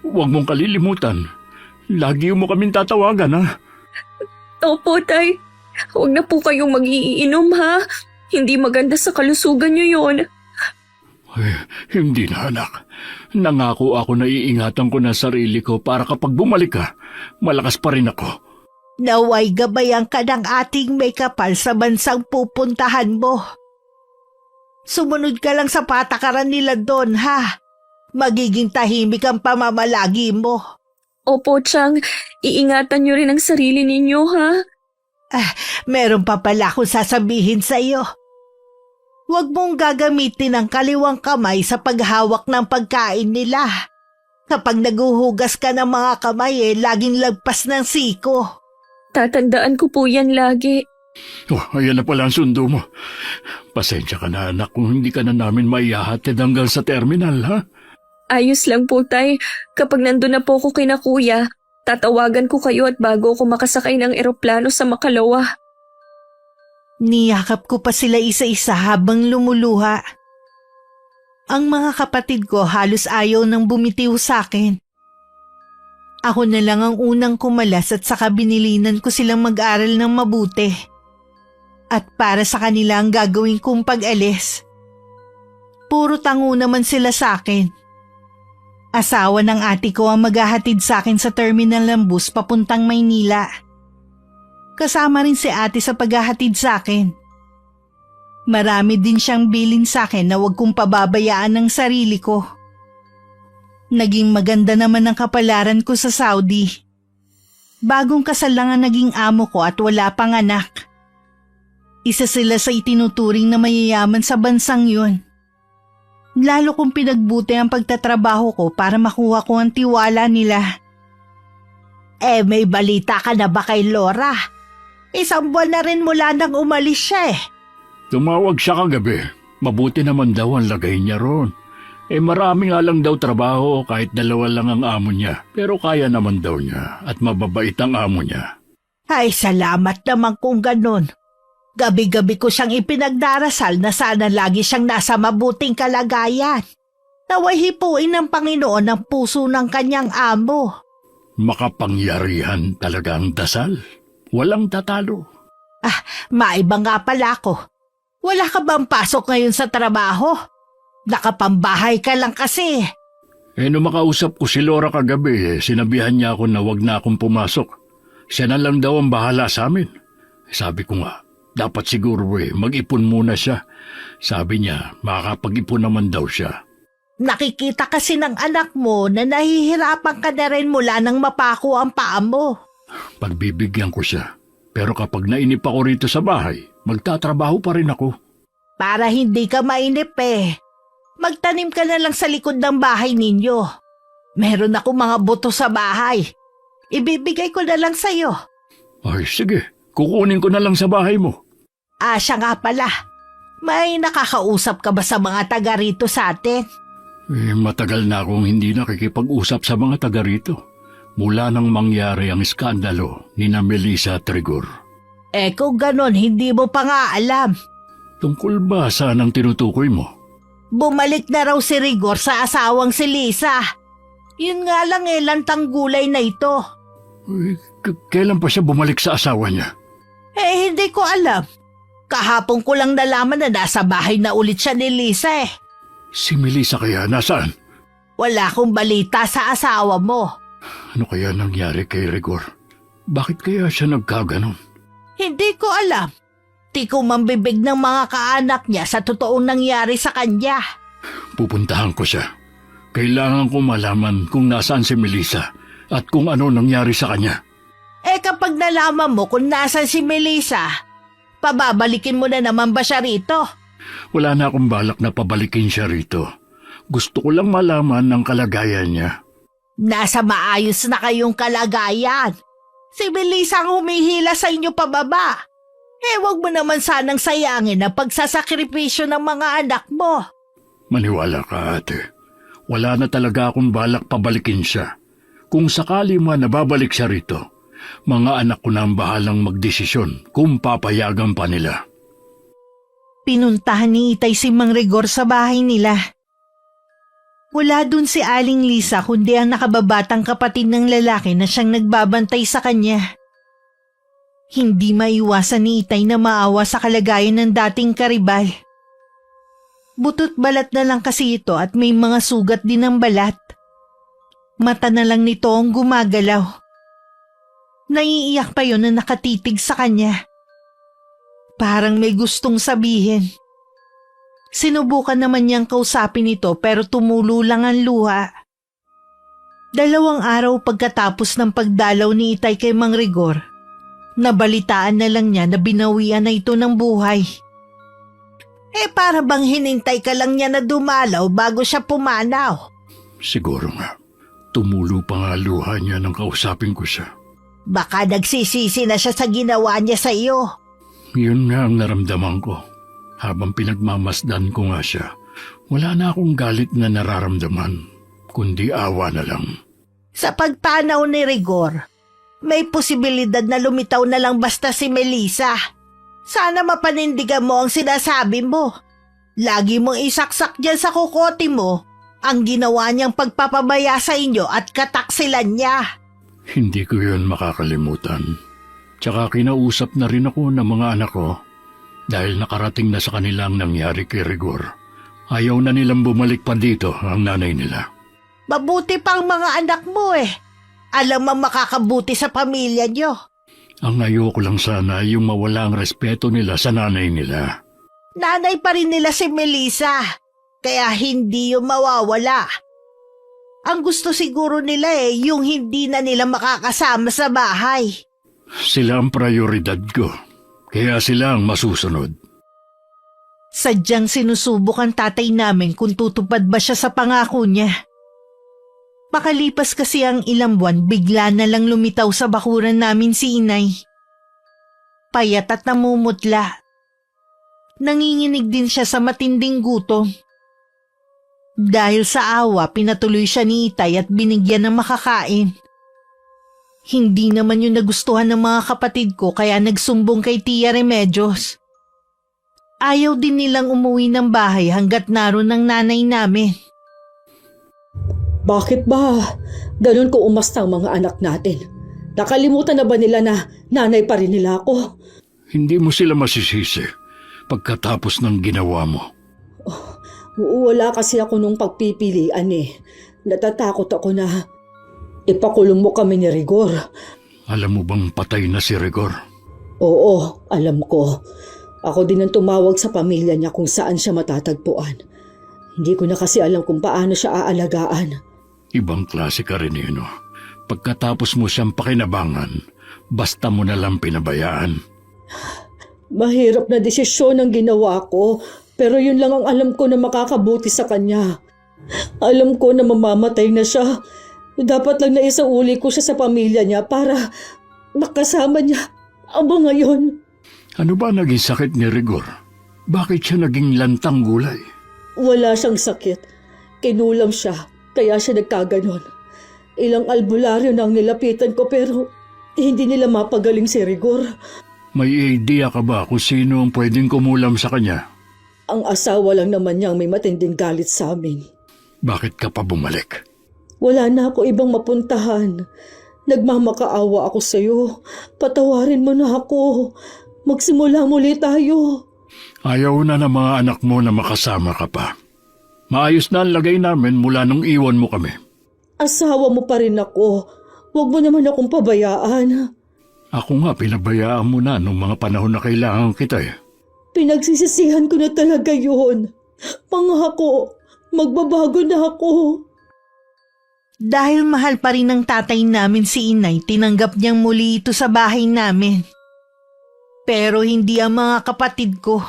huwag mong kalilimutan. Lagi mo kaming tatawagan, ha? Opo, Tay. Huwag na po kayong mag-iinom, ha? Hindi maganda sa kalusugan niyo yon. Hindi na, anak. Nangako ako na iingatan ko na sarili ko para kapag bumalik ka, malakas pa rin ako. Naway gabayan ka ng ating may kapal sa bansang pupuntahan mo. Sumunod ka lang sa patakaran nila doon, ha? Magiging tahimik ang pamamalagi mo. Opo, Chang. Iingatan niyo rin ang sarili ninyo, ha? Meron pa pala akong sasabihin sa iyo. Huwag mong gagamitin ang kaliwang kamay sa paghawak ng pagkain nila. Kapag naguhugas ka ng mga kamay laging lagpas ng siko. Tatandaan ko po yan lagi. Oh, ayan na pala ang sundo mo. Pasensya ka na anak kung hindi ka na namin maihahatid hanggang sa terminal, ha? Ayos lang po, Tay. Kapag nandun na po ko kina Kuya, tatawagan ko kayo at bago ako makasakay ng eroplano sa Makalawa. Niyakap ko pa sila isa-isa habang lumuluha. Ang mga kapatid ko halos ayaw nang bumitiw sa akin. Ako na lang ang unang kumalas at saka binilinan ko silang mag-aral ng mabuti. At para sa kanila ang gagawin kong pag-alis. Puro tango naman sila sa akin. Asawa ng ate ko ang maghahatid sa akin sa terminal ng bus papuntang Maynila. Kasama rin si ate sa paghahatid sa akin. Marami din siyang bilin sa akin na huwag kong pababayaan ng sarili ko. Naging maganda naman ang kapalaran ko sa Saudi. Bagong kasal lang ang naging amo ko at wala pang anak. Isa sila sa itinuturing na mayayaman sa bansang yun. Lalo kong pinagbuti ang pagtatrabaho ko para makuha ko ang tiwala nila. May balita ka na ba kay Laura? 1 buwan na rin mula nang umalis siya Tumawag siya kagabi. Mabuti naman daw ang lagay niya ron. Marami nga lang daw trabaho kahit 2 lang ang amo niya. Pero kaya naman daw niya at mababait ang amo niya. Ay, salamat naman kung ganun. Gabi-gabi ko siyang ipinagdarasal na sana lagi siyang nasa mabuting kalagayan. Naway hipuin ng Panginoon ang puso ng kanyang amo. Makapangyarihan talaga ang dasal. Walang tatalo. Maiba nga pala ako. Wala ka bang pasok ngayon sa trabaho? Nakapambahay ka lang kasi. Nung makausap ko si Laura kagabi, sinabihan niya ako na wag na akong pumasok. Siya na lang daw ang bahala sa amin. Sabi ko nga, dapat siguro mag-ipon muna siya. Sabi niya, makakapag-ipon naman daw siya. Nakikita kasi ng anak mo na nahihirapan ka na rin mula nang mapako ang paa mo. Pagbibigyan ko siya. Pero kapag nainip ako rito sa bahay, magtatrabaho pa rin ako. Para hindi ka mainip magtanim ka na lang sa likod ng bahay ninyo. Meron ako mga buto sa bahay. Ibibigay ko na lang sa'yo. Ay sige, kukunin ko na lang sa bahay mo. Siya nga pala. May nakakausap ka ba sa mga taga rito sa atin? Matagal na akong hindi nakikipag-usap sa mga taga rito. Mula nang mangyari ang iskandalo ni na Melissa Trigor. Kung ganon, hindi mo pa nga alam. Tungkol ba saan ang tinutukoy mo? Bumalik na raw si Rigor sa asawang si Lisa. Yun nga lang lantang gulay na ito. Kailan pa siya bumalik sa asawa niya? Hindi ko alam. Kahapon ko lang nalaman na nasa bahay na ulit siya ni Lisa Si Melissa kaya nasaan? Wala akong balita sa asawa mo. Ano kaya nangyari kay Rigor? Bakit kaya siya nagkaganon? Hindi ko alam. Di ko mambibig ng mga kaanak niya sa totoong nangyari sa kanya. Pupuntahan ko siya. Kailangan ko malaman kung nasaan si Melissa at kung ano nangyari sa kanya. Kapag nalaman mo kung nasaan si Melissa, pababalikin mo na naman ba siya rito? Wala na akong balak na pabalikin siya rito. Gusto ko lang malaman ang kalagayan niya. Nasa maayos na kayong kalagayan. Si Melissa ang humihila sa inyo pababa. Wag mo naman sanang sayangin ang pagsasakripisyo ng mga anak mo. Maniwala ka, ate. Wala na talaga akong balak pabalikin siya. Kung sakali man nababalik siya rito, mga anak ko na ang bahalang magdesisyon kung papayagan pa nila. Pinuntahan ni Itay si Mang Rigor sa bahay nila. Wala dun si Aling Lisa kundi ang nakababatang kapatid ng lalaki na siyang nagbabantay sa kanya. Hindi maiwasan ni Itay na maawa sa kalagayan ng dating karibal. Butot balat na lang kasi ito at may mga sugat din ng balat. Mata na lang nito ang gumagalaw. Naiiyak pa yun na nakatitig sa kanya. Parang may gustong sabihin. Sinubukan naman niyang kausapin ito pero tumulo lang ang luha. 2 araw pagkatapos ng pagdalaw ni Itay kay Mang Rigor, nabalitaan na lang niya na binawian na ito ng buhay. Para bang hinintay ka lang niya na dumalaw bago siya pumanaw? Siguro nga. Tumulo pa nga luha niya nang kausapin ko siya. Baka nagsisisi na siya sa ginawa niya sa iyo. Yun nga ang naramdaman ko. Habang pinagmamasdan ko nga siya, wala na akong galit na nararamdaman, kundi awa na lang. Sa pagpanaw ni Rigor, may posibilidad na lumitaw na lang basta si Melissa. Sana mapanindigan mo ang sinasabi mo. Lagi mong isaksak dyan sa kukote mo ang ginawa niyang pagpapabaya sa inyo at kataksilan niya. Hindi ko yun makakalimutan. Tsaka kinausap na rin ako ng mga anak ko dahil nakarating na sa kanila ang nangyari kay Rigor. Ayaw na nilang bumalik pa dito ang nanay nila. Mabuti pang mga anak mo Alam ang makakabuti sa pamilya niyo. Ang ayoko lang sana yung mawala ang respeto nila sa nanay nila. Nanay pa rin nila si Melissa, kaya hindi yung mawawala. Ang gusto siguro nila yung hindi na nila makakasama sa bahay. Sila ang prioridad ko, kaya sila ang masusunod. Sadyang sinusubok ang tatay namin kung tutupad ba siya sa pangako niya. Makalipas kasi ang ilang buwan, bigla na lang lumitaw sa bakuran namin si Inay. Payat at namumutla. Nanginginig din siya sa matinding gutom. Dahil sa awa, pinatuloy siya ni Itay at binigyan ng makakain. Hindi naman yun nagustuhan ng mga kapatid ko kaya nagsumbong kay Tia Remedios. Ayaw din nilang umuwi ng bahay hanggat naroon ang nanay namin. Bakit ba ganun ko umasta ang mga anak natin? Nakalimutan na ba nila na nanay pa rin nila ako? Hindi mo sila masisisi pagkatapos ng ginawa mo. Wala kasi ako nung pagpipilian Natatakot ako na ipakulong mo kami ni Rigor. Alam mo bang patay na si Rigor? Oo, alam ko. Ako din ang tumawag sa pamilya niya kung saan siya matatagpuan. Hindi ko na kasi alam kung paano siya aalagaan. Ibang klase ka rin yun. Pagkatapos mo siyang pakinabangan, basta mo na lang pinabayaan. Mahirap na desisyon ang ginawa ko, pero yun lang ang alam ko na makakabuti sa kanya. Alam ko na mamamatay na siya. Dapat lang na isauli ko siya sa pamilya niya para makasama niya. Aba ngayon. Ano ba naging sakit ni Rigor? Bakit siya naging lantang gulay? Wala siyang sakit. Kinulam siya, kaya siya nagkaganon. Ilang albularyo nang nilapitan ko pero hindi nila mapagaling si Rigor. May idea ka ba kung sino ang pwedeng kumulam sa kanya? Ang asawa lang naman niyang may matinding galit sa amin. Bakit ka pa bumalik? Wala na ako ibang mapuntahan. Nagmamakaawa ako sa iyo. Patawarin mo na ako. Magsimula muli tayo. Ayaw na ng mga anak mo na makasama ka pa. Maayos na ang lagay namin mula nung iwan mo kami. Asawa mo pa rin ako. Huwag mo naman akong pabayaan. Ako nga pinabayaan mo na nung mga panahon na kailangan kita Pinagsisisihan ko na talaga yun. Pangako, magbabago na ako. Dahil mahal pa rin ng tatay namin si Inay, tinanggap niyang muli ito sa bahay namin. Pero hindi ang mga kapatid ko.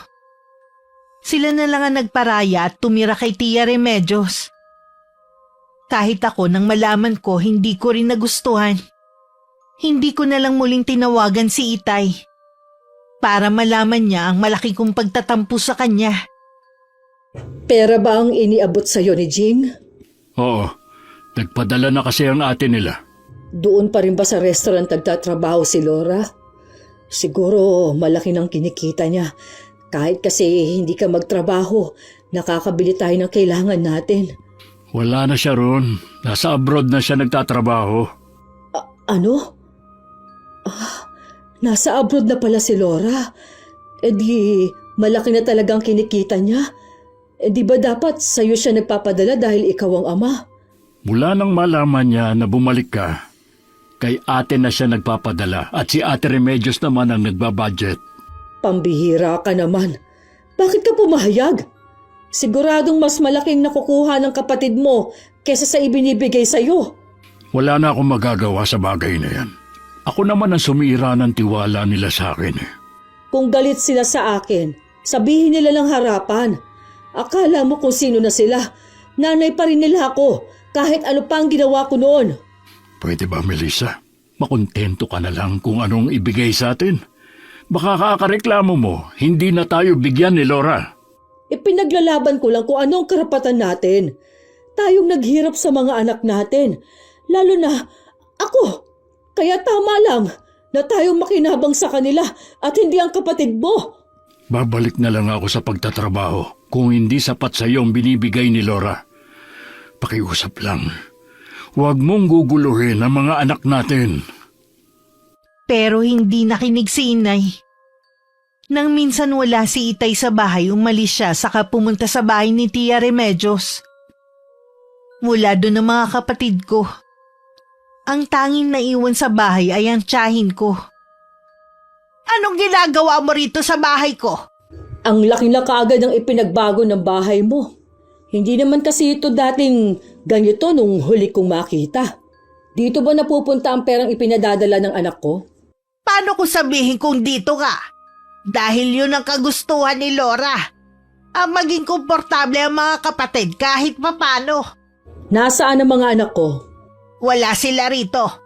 Sila na lang ang nagparaya at tumira kay Tia Remedios. Kahit ako nang malaman ko, hindi ko rin nagustuhan. Hindi ko na lang muling tinawagan si Itay para malaman niya ang malaki kong pagtatampo sa kanya. Pera ba ang iniabot sa'yo ni Jing? Oo, nagpadala na kasi ang ate nila. Doon pa rin ba sa restaurant nagtatrabaho si Laura? Siguro malaki ng kinikita niya. Kahit kasi hindi ka magtrabaho, nakakabili tayo ng kailangan natin. Wala na siya roon. Nasa abroad na siya nagtatrabaho. Ano? Nasa abroad na pala si Laura. Di malaki na talagang kinikita niya. Di ba dapat sa'yo siya nagpapadala dahil ikaw ang ama? Mula nang malaman niya na bumalik ka, kay ate na siya nagpapadala at si Ate Remedios naman ang nagbabudget. Pambihira ka naman. Bakit ka pumahayag? Siguradong mas malaking nakukuha ng kapatid mo kesa sa ibinibigay sa'yo. Wala na akong magagawa sa bagay na yan. Ako naman ang sumira ng tiwala nila sa akin eh. Kung galit sila sa akin, sabihin nila ng harapan. Akala mo kung sino na sila. Nanay pa rin nila ako, kahit ano pa ang ginawa ko noon. Pwede ba, Melissa? Makontento ka na lang kung anong ibigay sa atin. Baka kakareklamo mo, hindi na tayo bigyan ni Laura. Ipinaglalaban ko lang kung anong karapatan natin. Tayong naghirap sa mga anak natin. Lalo na ako. Kaya tama lang na tayong makinabang sa kanila at hindi ang kapatid mo. Babalik na lang ako sa pagtatrabaho kung hindi sapat sa iyo ang binibigay ni Laura. Pakiusap lang. Huwag mong guguluhin ang mga anak natin. Pero hindi nakinig si inay. Nang minsan wala si Itay sa bahay, umalis siya saka pumunta sa bahay ni Tia Remedios. Mula doon ang mga kapatid ko. Ang tanging naiwan sa bahay ay ang tiyahin ko. Anong ginagawa mo rito sa bahay ko? Ang laki na kaagad ang ipinagbago ng bahay mo. Hindi naman kasi ito dating ganito nung huli kong makita. Dito ba napupunta ang perang ipinadadala ng anak ko? Paano ko sabihin kung dito ka? Dahil yun ang kagustuhan ni Laura. Ang maging komportable ang mga kapatid kahit papano. Nasaan ang mga anak ko? Wala sila rito.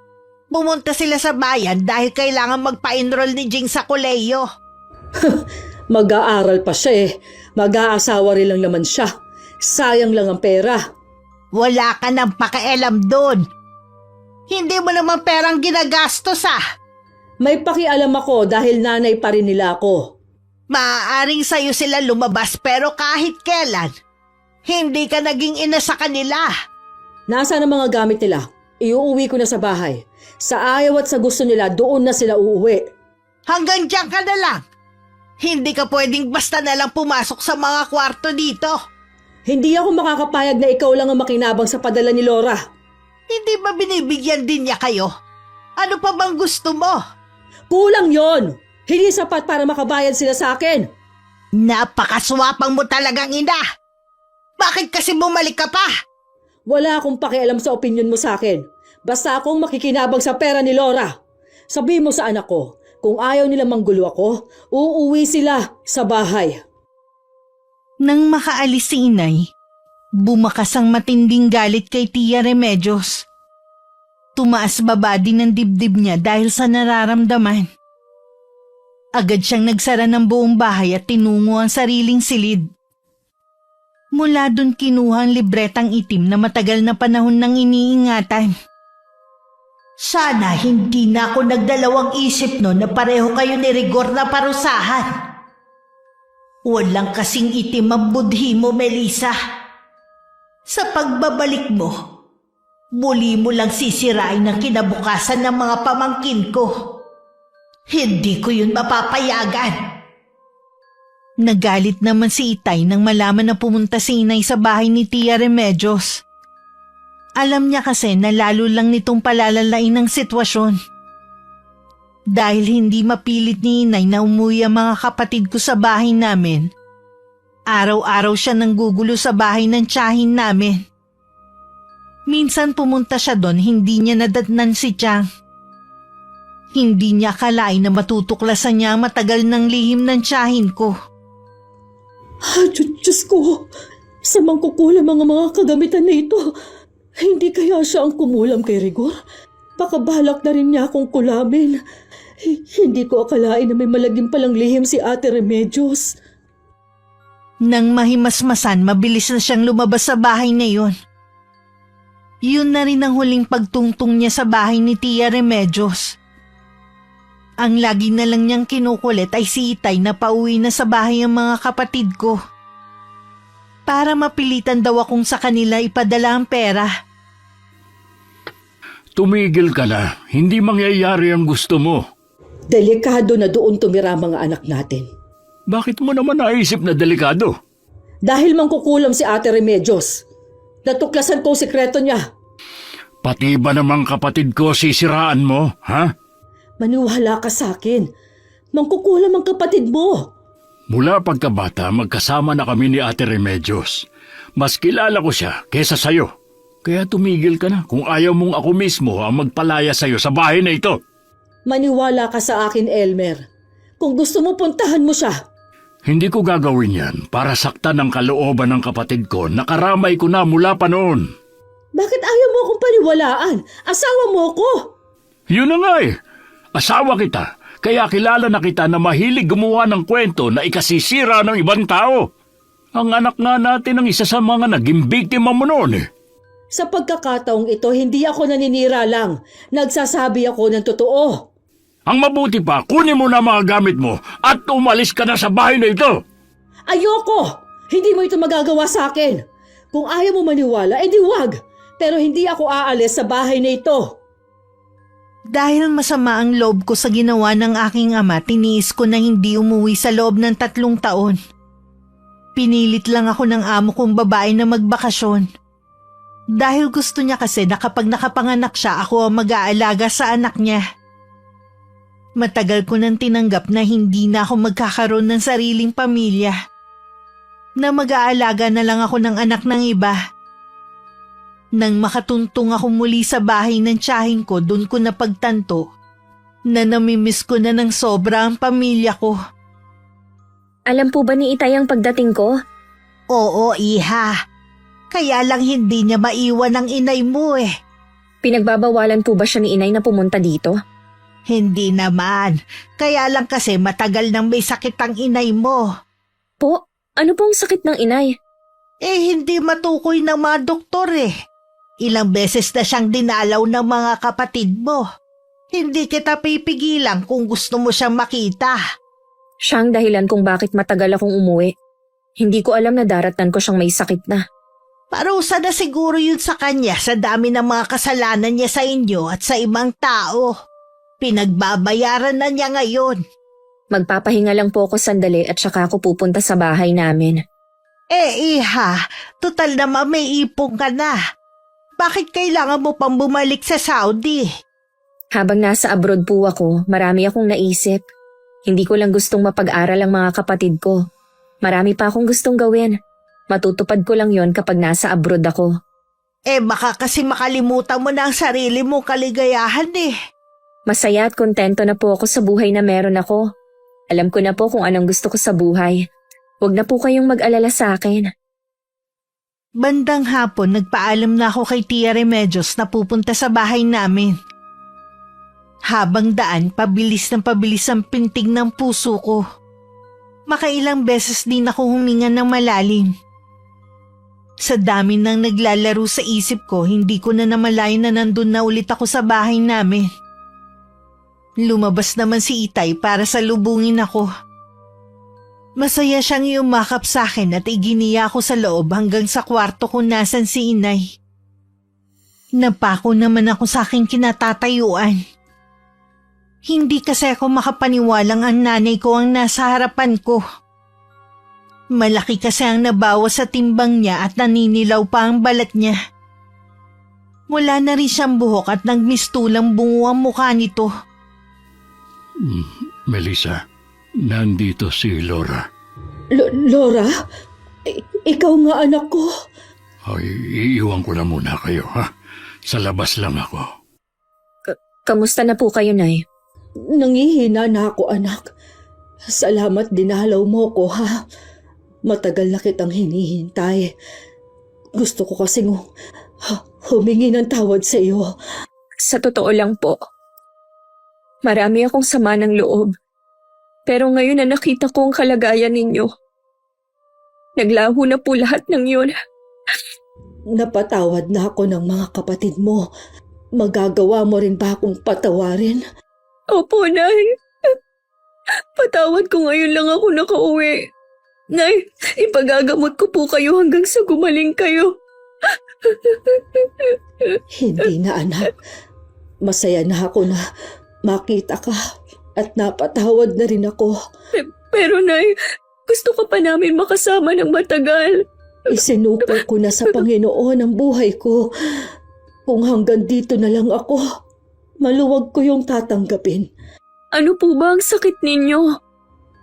Pumunta sila sa bayan dahil kailangan magpa-enroll ni Jing sa kolehiyo. Mag-aaral pa siya eh. Mag-aasawa rin lang naman siya. Sayang lang ang pera. Wala ka nang pakialam doon. Hindi mo naman perang ginagastos ah. May pakialam ako dahil nanay pa rin nila ako. Maaaring sa'yo sila lumabas pero kahit kailan, hindi ka naging ina sa kanila. Nasaan ang mga gamit nila? Iuuwi ko na sa bahay. Sa ayaw at sa gusto nila, doon na sila uuwi. Hanggang diyan ka na lang. Hindi ka pwedeng basta na lang pumasok sa mga kwarto dito. Hindi ako makakapayag na ikaw lang ang makinabang sa padala ni Laura. Hindi ba binibigyan din niya kayo? Ano pa bang gusto mo? Kulang yon. Hindi sapat para makabayad sila sa akin. Napakaswapang mo talagang ina. Bakit kasi bumalik ka pa? Wala akong pakialam sa opinyon mo sa akin. Basta akong makikinabang sa pera ni Laura. Sabi mo sa anak ko, kung ayaw nila manggulo ako, uuwi sila sa bahay. Nang makaalis si inay, bumakas ang matinding galit kay Tia Remedios. Tumaas baba din ang dibdib niya dahil sa nararamdaman. Agad siyang nagsara ng buong bahay at tinungo ang sariling silid. Mula doon kinuha ang libretang itim na matagal na panahon nang iniingatan. Sana hindi na ako nagdalawang isip no na pareho kayo ni Rigor na parusahan. Walang kasing itim ang budhi mo, Melissa. Sa pagbabalik mo, muli mo lang sisirain ang kinabukasan ng mga pamangkin ko. Hindi ko yun mapapayagan. Nagalit naman si Itay nang malaman na pumunta si inay sa bahay ni Tia Remedios. Alam niya kasi na lalo lang nitong palalalain ang sitwasyon. Dahil hindi mapilit ni inay na umuwi ang mga kapatid ko sa bahay namin, araw-araw siya nanggugulo sa bahay ng tiyahin namin. Minsan pumunta siya doon, hindi niya nadatnan si Chang. Hindi niya akalain na matutuklasan niya ang matagal ng lihim ng tiyahin ko. Diyos ko, sa mangkukulam ang mga kagamitan na ito. Hindi kaya siya ang kumulam kay Rigor? Baka balak na rin niya akong kulamin. Hindi ko akalain na may malagim palang lihim si Ate Remedios. Nang mahimasmasan, mabilis na siyang lumabas sa bahay na yun. Yun na rin ang huling pagtungtong niya sa bahay ni Tia Remedios. Ang lagi na lang niyang kinukulit ay si Itay na pauwi na sa bahay ang mga kapatid ko. Para mapilitan daw akong sa kanila ipadala ang pera. Tumigil ka na. Hindi mangyayari ang gusto mo. Delikado na doon tumira ang mga anak natin. Bakit mo naman naisip na delikado? Dahil mangkukulam si Ate Remedios. Natuklasan ko ang sikreto niya. Pati ba namang kapatid ko sisiraan mo, ha? Maniwala ka sa akin. Mangkukulam ang kapatid mo. Mula pagkabata, magkasama na kami ni Ate Remedios. Mas kilala ko siya kesa sayo. Kaya tumigil ka na kung ayaw mong ako mismo ang magpalaya sa'yo sa bahay na ito. Maniwala ka sa akin, Elmer. Kung gusto mo, puntahan mo siya. Hindi ko gagawin yan para saktan ang kalooban ng kapatid ko. Nakaramay ko na mula pa noon. Bakit ayaw mo akong paniwalaan? Asawa mo ko. Yun na nga eh. Asawa kita. Kaya kilala na kita na mahilig gumawa ng kwento na ikasisira ng ibang tao. Ang anak nga natin ang isa sa mga naging biktima mo noon eh. Sa pagkakataong ito, hindi ako naninira lang. Nagsasabi ako ng totoo. Ang mabuti pa, kunin mo na mga gamit mo at umalis ka na sa bahay na ito. Ayoko! Hindi mo ito magagawa sa akin. Kung ayaw mo maniwala, edi wag. Pero hindi ako aalis sa bahay na ito. Dahil masama ang loob ko sa ginawa ng aking ama, tiniis ko na hindi umuwi sa loob ng 3 taon. Pinilit lang ako ng amo kong babae na magbakasyon. Dahil gusto niya kasi na kapag nakapanganak siya, ako ang mag-aalaga sa anak niya. Matagal ko nang tinanggap na hindi na ako magkakaroon ng sariling pamilya. Na mag-aalaga na lang ako ng anak ng iba. Nang makatuntong ako muli sa bahay ng tiyahin ko, doon ko napagtanto na namimiss ko na ng sobra ang pamilya ko. Alam po ba ni Itay ang pagdating ko? Oo, iha. Kaya lang hindi niya maiwan ang inay mo eh. Pinagbabawalan po ba siya ni Inay na pumunta dito? Hindi naman. Kaya lang kasi matagal nang may sakit ang inay mo. Po, ano pong sakit ng Inay? Eh hindi matukoy ng mga doktor eh. Ilang beses na siyang dinalaw ng mga kapatid mo. Hindi kita pipigilan kung gusto mo siyang makita. Siya ang dahilan kung bakit matagal akong umuwi. Hindi ko alam na daratnan ko siyang may sakit na. Parusa na siguro yun sa kanya sa dami ng mga kasalanan niya sa inyo at sa ibang tao. Pinagbabayaran na niya ngayon. Magpapahinga lang po ako sandali at saka ako pupunta sa bahay namin. Eh iha, total naman may ipong ka na. Bakit kailangan mo pang bumalik sa Saudi? Habang nasa abroad po ako, marami akong naisip. Hindi ko lang gustong mapag-aral ang mga kapatid ko. Marami pa akong gustong gawin. Matutupad ko lang yon kapag nasa abroad ako. Eh baka kasi makalimutan mo na ang sarili mong kaligayahan eh. Masaya at kontento na po ako sa buhay na meron ako. Alam ko na po kung anong gusto ko sa buhay. Huwag na po kayong mag-alala sa akin. Bandang hapon, nagpaalam na ako kay Tia Remedios na pupunta sa bahay namin. Habang daan, pabilis ang pintig ng puso ko. Makailang beses din ako huminga ng malalim. Sa dami ng naglalaro sa isip ko, hindi ko na namalayan na nandun na ulit ako sa bahay namin. Lumabas naman si Itay para salubungin ako. Masaya siyang yumakap sa akin at iginiya ako sa loob hanggang sa kwarto kung nasan si Inay. Napako naman ako sa aking kinatatayuan. Hindi kasi ako makapaniwalang ang nanay ko ang nasa harapan ko. Malaki kasi ang nabawas sa timbang niya at naninilaw pa ang balat niya. Wala na rin siyang buhok at nagmistulang bungo ang mukha nito. Melissa, nandito si Laura. Laura? Ikaw nga anak ko. Ay, iiwan ko na muna kayo, ha? Sa labas lang ako. Kamusta na po kayo, Nay? Nangihina na ako, anak. Salamat dinalaw mo ko, ha? Matagal na kitang hinihintay. Gusto ko kasing humingi ng tawad sa iyo. Sa totoo lang po, marami akong sama ng loob. Pero ngayon na nakita ko ang kalagayan ninyo, naglaho na po lahat ng yun. Napatawad na ako ng mga kapatid mo. Magagawa mo rin ba akong patawarin? Opo, Nay. Patawad ko ngayon lang ako nakauwi. Nay, ipagagamot ko po kayo hanggang sa gumaling kayo. Hindi na, anak. Masaya na ako na makita ka at napatawad na rin ako. Pero Nay, gusto ko pa namin makasama ng matagal. Isinuko ko na sa Panginoon ang buhay ko. Kung hanggang dito na lang ako, maluwag ko yung tatanggapin. Ano po ba ang sakit ninyo?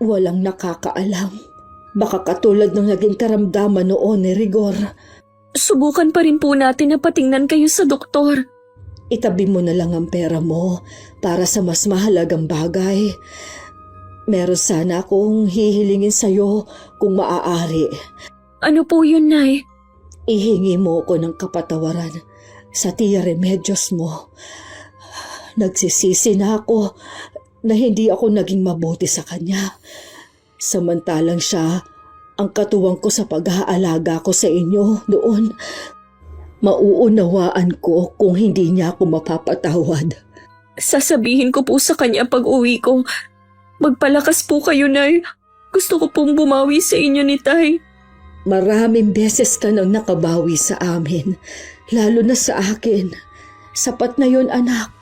Walang nakakaalam. Baka katulad ng naging karamdaman noon ni Rigor. subukan pa rin po natin na patingnan kayo sa doktor. Itabi mo na lang ang pera mo para sa mas mahalagang bagay. Meron sana akong hihilingin sa'yo kung maaari. Ano po yun, Nay? Ihingi mo ko ng kapatawaran sa Tia Remedios mo. Nagsisisi na ako na hindi ako naging mabuti sa kanya. Samantalang siya ang katuwang ko sa pag-aalaga ko sa inyo noon. Mauunawaan ko kung hindi niya ako mapapatawad. Sasabihin ko po sa kanya pag uwi ko. Magpalakas po kayo, Nay. Gusto ko pong bumawi sa inyo ni Tay. Maraming beses ka nang nakabawi sa amin, lalo na sa akin. Sapat na yon, anak.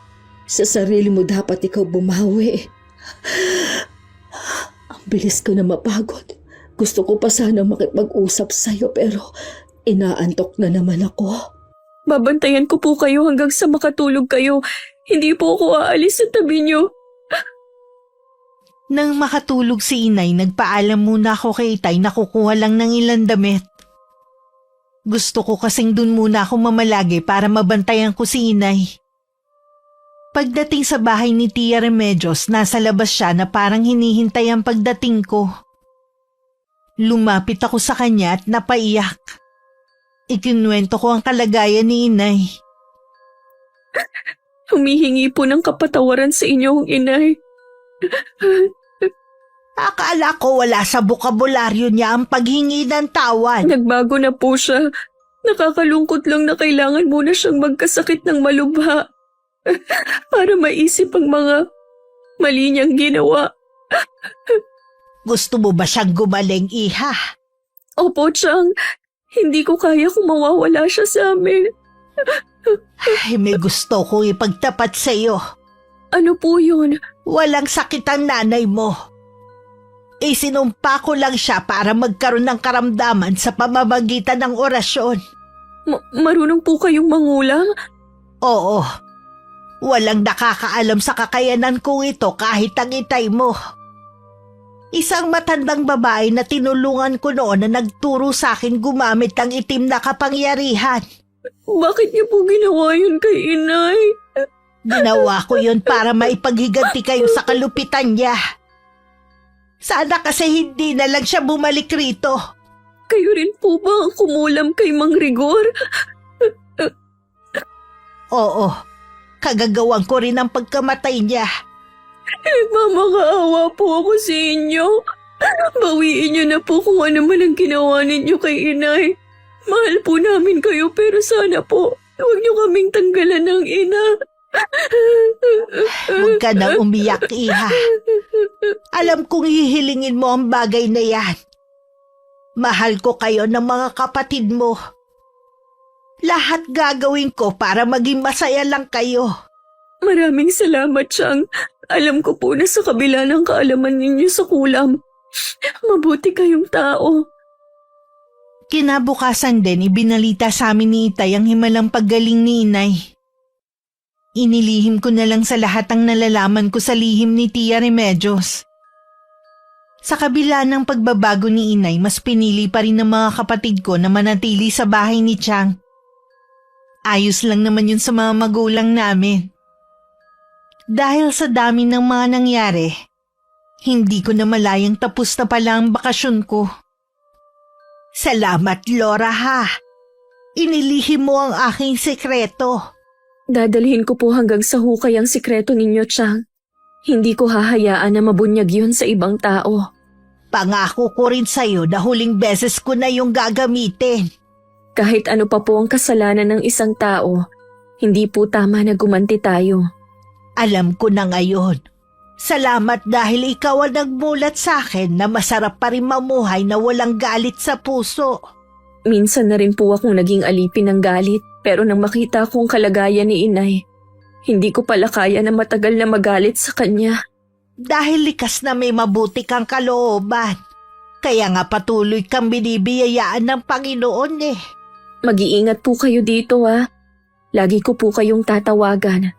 Sa sarili mo dapat ikaw bumawi. Ang bilis ko na mapagod. Gusto ko pa sana makipag-usap sa'yo pero inaantok na naman ako. Babantayan ko po kayo hanggang sa makatulog kayo. Hindi po ako aalis sa tabi niyo. Nang makatulog si inay, nagpaalam muna ako kay Itay na kukuha lang ng ilang damit. Gusto ko kasing dun muna ako mamalagi para mabantayan ko si inay. Pagdating sa bahay ni Tia Remedios, nasa labas siya na parang hinihintay ang pagdating ko. Lumapit ako sa kanya at napaiyak. Ikinuwento ko ang kalagayan ni inay. Humihingi po ng kapatawaran sa inyong inay. Akala ko wala sa bukabularyo niya ang paghingi ng tawad. Nagbago na po siya. Nakakalungkot lang na kailangan muna siyang magkasakit ng malubha para maisip ang mga mali niyang ginawa. Gusto mo ba siyang gumaling, iha? Opo, Chang. Hindi ko kaya kung mawawala siya sa amin. Ay, may gusto kong ipagtapat sa iyo. Ano po yun? Walang sakit ang nanay mo. Isinumpa ko lang siya para magkaroon ng karamdaman sa pamamagitan ng orasyon. Marunong po kayong mangulang? Oo. Walang nakakaalam sa kakayanan kong ito kahit ang itay mo. Isang matandang babae na tinulungan ko noon na nagturo sa akin gumamit ng itim na kapangyarihan. Bakit niyo po ginawa yun kay inay? Ginawa ko yun para maipaghiganti kayo sa kalupitan niya. Sana kasi hindi na lang siya bumalik rito. Kayo rin po ba ang kumulam kay Mang Rigor? Oo, kagagawan ko rin ang pagkamatay niya. Nagmamakaawa po ako sa inyo. Bawiin niyo na po kung ano man ang ginawa ninyo kay inay. Mahal po namin kayo pero sana po, huwag niyo kaming tanggalan ng ina. Huwag ka nang umiyak, iha. Alam kong hihilingin mo ang bagay na yan. Mahal ko kayo ng mga kapatid mo. Lahat gagawin ko para maging masaya lang kayo. Maraming salamat, Chang. Alam ko po na sa kabila ng kaalaman ninyo sa kulam, mabuti kayong tao. Kinabukasan din, ibinalita sa amin ni Itay ang himalang paggaling ni inay. Inilihim ko na lang sa lahat ang nalalaman ko sa lihim ni Tia Remedios. Sa kabila ng pagbabago ni inay, mas pinili pa rin ng mga kapatid ko na manatili sa bahay ni Chang. Ayos lang naman yun sa mga magulang namin. Dahil sa dami ng mga nangyari, hindi ko na malayang tapos na pala ang bakasyon ko. Salamat, Laura, ha. Inilihim mo ang aking sekreto. Dadalhin ko po hanggang sa hukay ang sikreto ninyo, Chang. Hindi ko hahayaan na mabunyag yun sa ibang tao. Pangako ko rin sa'yo na huling beses ko na yung gagamitin. Kahit ano pa po ang kasalanan ng isang tao, hindi po tama na gumanti tayo. Alam ko na ngayon. Salamat dahil ikaw ang nagmulat sa akin na masarap pa rin mamuhay na walang galit sa puso. Minsan na rin po akong naging alipin ng galit, pero nang makita kong kalagayan ni inay, hindi ko pala kaya na matagal na magalit sa kanya. Dahil likas na may mabuti kang kalooban. Kaya nga patuloy kang binibiyayaan ng Panginoon eh. Mag-iingat po kayo dito ha. Lagi ko po kayong tatawagan.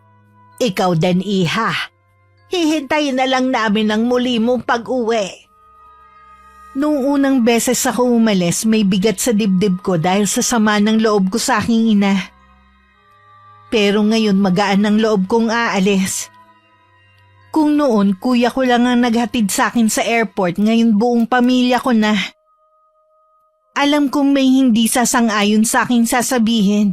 Ikaw din, iha. Hihintayin na lang namin ang muli mong pag-uwi. Noong unang beses ako umalis, may bigat sa dibdib ko dahil sa sama ng loob ko sa aking ina. Pero ngayon magaan ang loob kong aalis. Kung noon kuya ko lang ang naghatid sa akin sa airport, ngayon buong pamilya ko na. Alam kong may hindi sasang-ayon sa aking sasabihin.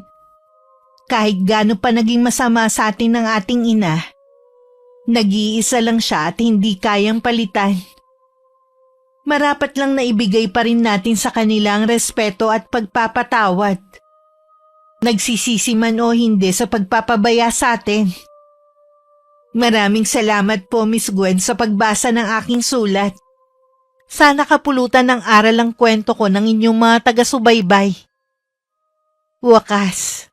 Kahit gaano pa naging masama sa atin ng ating ina, nag-iisa lang siya at hindi kayang palitan. Marapat lang na ibigay pa rin natin sa kanila ang respeto at pagpapatawad. Nagsisisi man o hindi sa pagpapabaya sa atin. Maraming salamat po, Miss Gwen, sa pagbasa ng aking sulat. Sana kapulutan ng aral ang kwento ko ng inyong mga taga-subaybay. Wakas.